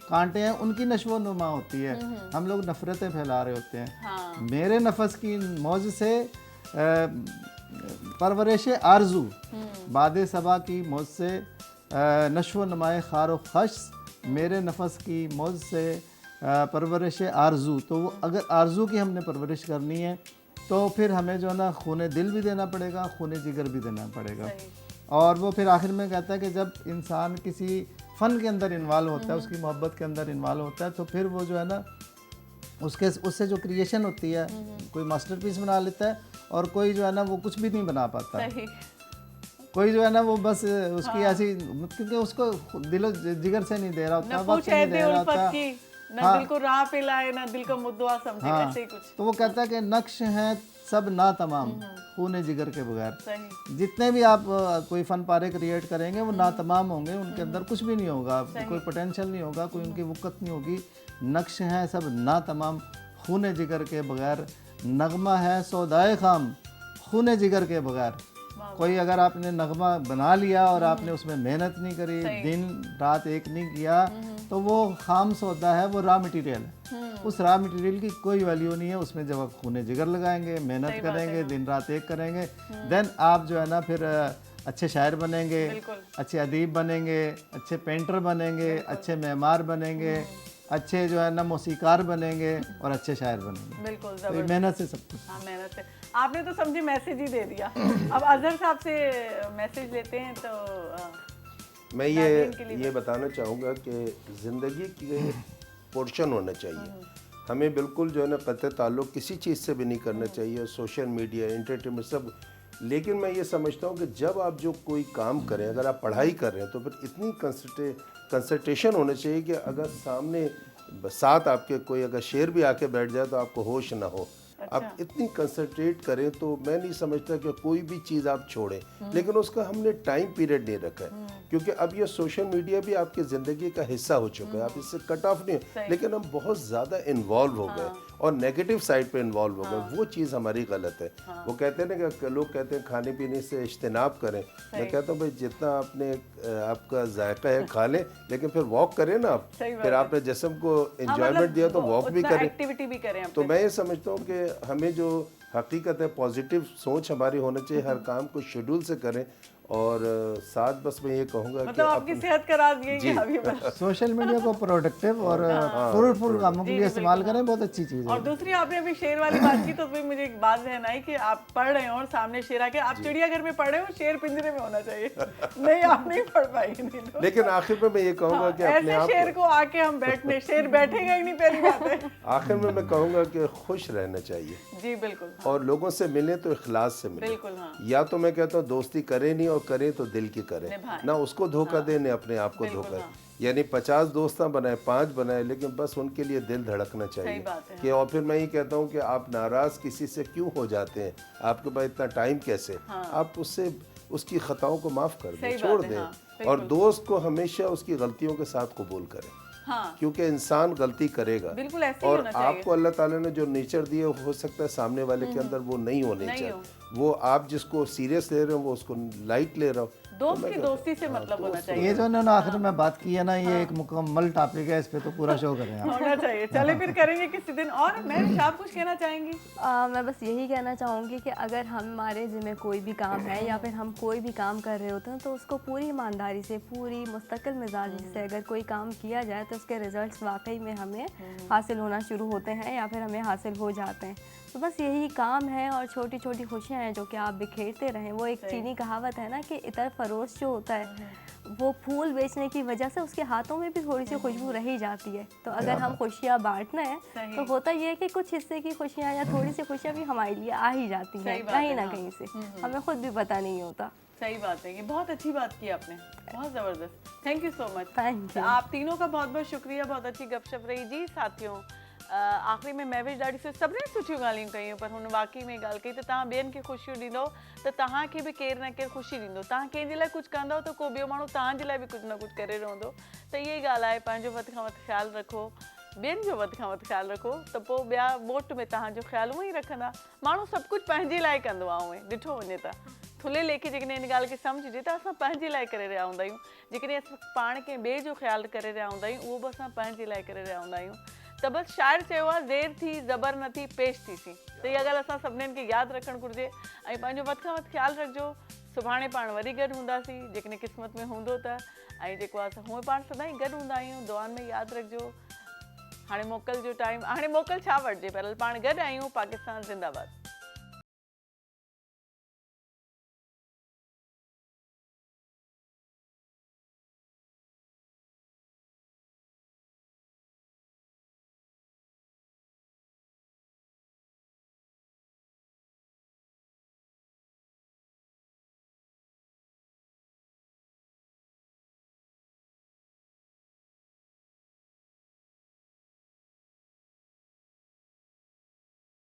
कांटे हैं उनकी नशो नुमा होती है। हम लोग नफ़रतें फैला रहे होते हैं। हाँ। मेरे नफस की मौज से परवरिश आरजू, बाद सबा की मौज से नशो नमाए खार व खस, मेरे नफस की मौज से परवरिश आरजू। तो वो अगर आरजू की हमने परवरिश करनी है तो फिर हमें जो है ना खून दिल भी देना पड़ेगा, खून जिगर भी देना पड़ेगा। और वो फिर आखिर में कहता है कि जब इंसान किसी फ़न के अंदर इन्वॉल्व होता है, उसकी मोहब्बत के अंदर इन्वॉल्व होता है, तो फिर वो जो है ना उससे जो क्रिएशन होती है, कोई मास्टरपीस बना लेता है और कोई जो है ना वो कुछ भी नहीं बना पाता। कोई जो है ना वो बस उसकी ऐसी, क्योंकि उसको दिलो जिगर से नहीं दे रहा होता, वक्त नहीं दे रहा होता, ना दिल को राह पे लाए, ना दिल को मुद्दा समझे, ऐसे ही कुछ। तो वो कहता है कि नक्श हैं सब ना तमाम खून जिगर के बगैर। जितने भी आप कोई फन पारे क्रिएट करेंगे वो ना तमाम होंगे, उनके अंदर कुछ भी नहीं होगा, कोई पोटेंशियल नहीं होगा, कोई उनकी वक़्त नहीं होगी। नक्श हैं सब ना तमाम खून जिगर के बगैर, नगमा है सौदाए खाम खून जिगर के बगैर। कोई अगर आपने नगमा बना लिया और आपने उसमें मेहनत नहीं करी, दिन रात एक नहीं किया, तो वो खाम सौदा है, वो रॉ मटेरियल है। उस रॉ मटेरियल की कोई वैल्यू नहीं है। उसमें जब आप खून जिगर लगाएंगे, मेहनत करेंगे, दिन रात एक करेंगे, देन आप जो है ना फिर अच्छे शायर बनेंगे, अच्छे अदीब बनेंगे, अच्छे पेंटर बनेंगे, अच्छे मेमार बनेंगे, अच्छे जो है ना मौसीकार बनेंगे और अच्छे शायर बनेंगे। बिल्कुल, तो मेहनत से सब कुछ। हाँ, मेहनत से। आपने तो समझे मैसेज ही दे दिया। अब अजहर साहब से मैसेज लेते हैं, तो मैं ये बताना चाहूँगा कि ज़िंदगी की पोर्शन होना चाहिए। हमें बिल्कुल जो है ना कतई ताल्लुक़ किसी चीज़ से भी नहीं करना चाहिए, सोशल मीडिया, एंटरटेनमेंट सब। लेकिन मैं ये समझता हूँ कि जब आप जो कोई काम करें, अगर आप पढ़ाई कर रहे हैं तो फिर इतनी कंसंट्रेशन होना चाहिए कि अगर सामने साथ आपके कोई अगर शेर भी आके बैठ जाए तो आपको होश ना हो। आप इतनी कंसंट्रेट करें तो मैं नहीं समझता कि कोई भी चीज़ आप छोड़ें, लेकिन उसका हमने टाइम पीरियड नहीं रखा है, क्योंकि अब ये सोशल मीडिया भी आपकी ज़िंदगी का हिस्सा हो चुका है। आप इससे कट ऑफ नहीं, लेकिन हम बहुत ज़्यादा इन्वॉल्व हो गए और नेगेटिव साइड पे इन्वॉल्व हो गए। वो चीज़ हमारी गलत है। वो कहते हैं ना कि लोग कहते हैं खाने पीने से इज्तिनाब करें। मैं कहता हूँ भाई जितना आपने आपका जायका है खा लें, लेकिन फिर वॉक करें ना आप, फिर आपने जिस्म को एंजॉयमेंट दिया तो वॉक भी करें, एक्टिविटी भी करें। तो मैं ये समझता हूँ कि हमें जो हकीकत है पॉजिटिव सोच हमारी होना चाहिए, हर काम को शेड्यूल से करें। और साथ बस मैं ये कहूँगा मतलब आपकी सेहत का राज यही है अभी बस। सोशल मीडिया को प्रोडक्टिव और फ्रूटफुल कामों के लिए इस्तेमाल करें, बहुत अच्छी चीज़ है। और दूसरी आपने अभी शेर वाली बात की, तो फिर मुझे एक बात ध्यान आई कि आप पढ़ रहे हो और सामने शेर आके, आप चिड़ियाघर में पढ़ रहे हो, शेर पिंजरे में होना चाहिए। नहीं, आप नहीं पढ़ पाएंगे। नहीं तो लेकिन आखिर में मैं ये कहूँगा कि अपने आप शेर को आके हम बैठने, शेर बैठेगा ही नहीं, पहली बात है। आखिर में मैं कहूँगा कि खुश रहना चाहिए। जी बिल्कुल। और लोगों से मिले तो इखलास से मिले। बिल्कुल, हाँ। या तो मैं कहता हूँ दोस्ती करें नहीं, और करें तो दिल की करें, ना उसको धोखा दें ना अपने आप को धोखा दें। यानी 50 दोस्त ना बनाए, 5 बनाए, लेकिन बस उनके लिए दिल धड़कना चाहिए कि। और फिर मैं ये कहता हूँ कि आप नाराज किसी से क्यों हो जाते हैं, आपके पास इतना टाइम कैसे? आप उससे उसकी खताओं को माफ़ कर दें, छोड़ दें। और दोस्त को हमेशा उसकी गलतियों के साथ कबूल करें। क्योंकि इंसान गलती करेगा, और आपको अल्लाह ताला ने जो नेचर दिए हो सकता है सामने वाले के अंदर वो नहीं हो नेचर। वो आप जिसको सीरियस ले रहे हो वो उसको लाइट ले रहा हो। दोस्त की दोस्ती से मतलब होना चाहिए। ये जो उन्होंने आखिर में बात की है ना, ये एक मुकम्मल टॉपिक है, इस पे तो पूरा शो करें होना चाहिए। चले फिर करेंगे किसी दिन। और मैं आप कुछ कहना चाहेंगी? मैं बस यही कहना चाहूँगी कि अगर हमारे ज़िम्मे कोई भी काम है या फिर हम कोई भी काम कर रहे होते हैं तो उसको पूरी ईमानदारी से, पूरी मुस्तकिल मिजाजी से अगर कोई काम किया जाए तो उसके रिजल्ट्स वाकई में हमें हासिल होना शुरू होते हैं या फिर हमें हासिल हो जाते हैं। तो बस यही काम है, और छोटी छोटी खुशियाँ हैं जो कि आप बिखेरते रहें। वो एक चीनी कहावत है ना कि इतर फरोश जो होता है वो फूल बेचने की वजह से उसके हाथों में भी थोड़ी सी खुशबू रह ही जाती है। तो अगर हम खुशियाँ बांटना है तो होता ये है कि कुछ हिस्से की खुशियाँ या थोड़ी सी खुशियाँ भी हमारे लिए आ ही जाती हैं कहीं ना कहीं से, हमें खुद भी पता नहीं होता। सही बात है, ये बहुत अच्छी बात की आपने, बहुत ज़बरदस्त। Thank you so much. Thank you. आप तीनों का बहुत बहुत शुक्रिया, बहुत अच्छी गपशप रही जी। साथियों, आखिरी में महविश डाड़ी से सबने सुठियूं ॻाल्हियूं कयूं, पर हुन वाकई में ॻाल्हि कई त तव्हां ॿियनि खे ख़ुशियूं ॾींदो त तव्हांखे बि केरु न केरु ख़ुशी ॾींदो। तव्हां कंहिंजे लाइ कुझु कंदव त को ॿियो माण्हू तव्हांजे लाइ बि कुझु न कुझु करे रहंदो। त इहा ई ॻाल्हि आहे, पंहिंजो वधि खां वधि ख़्यालु रखो, ॿियनि जो वधि खां वधि ख़्यालु रखो त पोइ ॿिया ॿोट में तव्हांजो ख़्यालु उअं ई रखंदा। माण्हू सभु कुझु पंहिंजे लाइ कंदो आहे उहे ॾिठो वञे त थुले लेखे जेकॾहिं इन ॻाल्हि खे सम्झिजे त असां पंहिंजे लाइ करे रहिया हूंदा आहियूं। जेकॾहिं असां पाण खे ॿिए जो ख़्यालु करे रहिया हूंदा आहियूं उहो बि असां पंहिंजे लाइ करे रहिया हूंदा आहियूं। त बसि शाइर चयो आहे देरि थी ज़बर न थी पेश थीसीं। त इहा ॻाल्हि असां सभिनीनि खे यादि रखणु घुरिजे ऐं पंहिंजो वधि खां वधि ख़्यालु रखिजो। सुभाणे पाण वरी गॾु हूंदासीं जेकॾहिं क़िस्मत में हूंदो त। ऐं जेको आहे असां हूअं पाण सदाईं गॾु हूंदा आहियूं। दुआनि में यादि रखिजो। हाणे मोकल जो टाइम, हाणे मोकल छा वठिजे, पर पाण गॾु आहियूं। पाकिस्तान ज़िंदाबाद।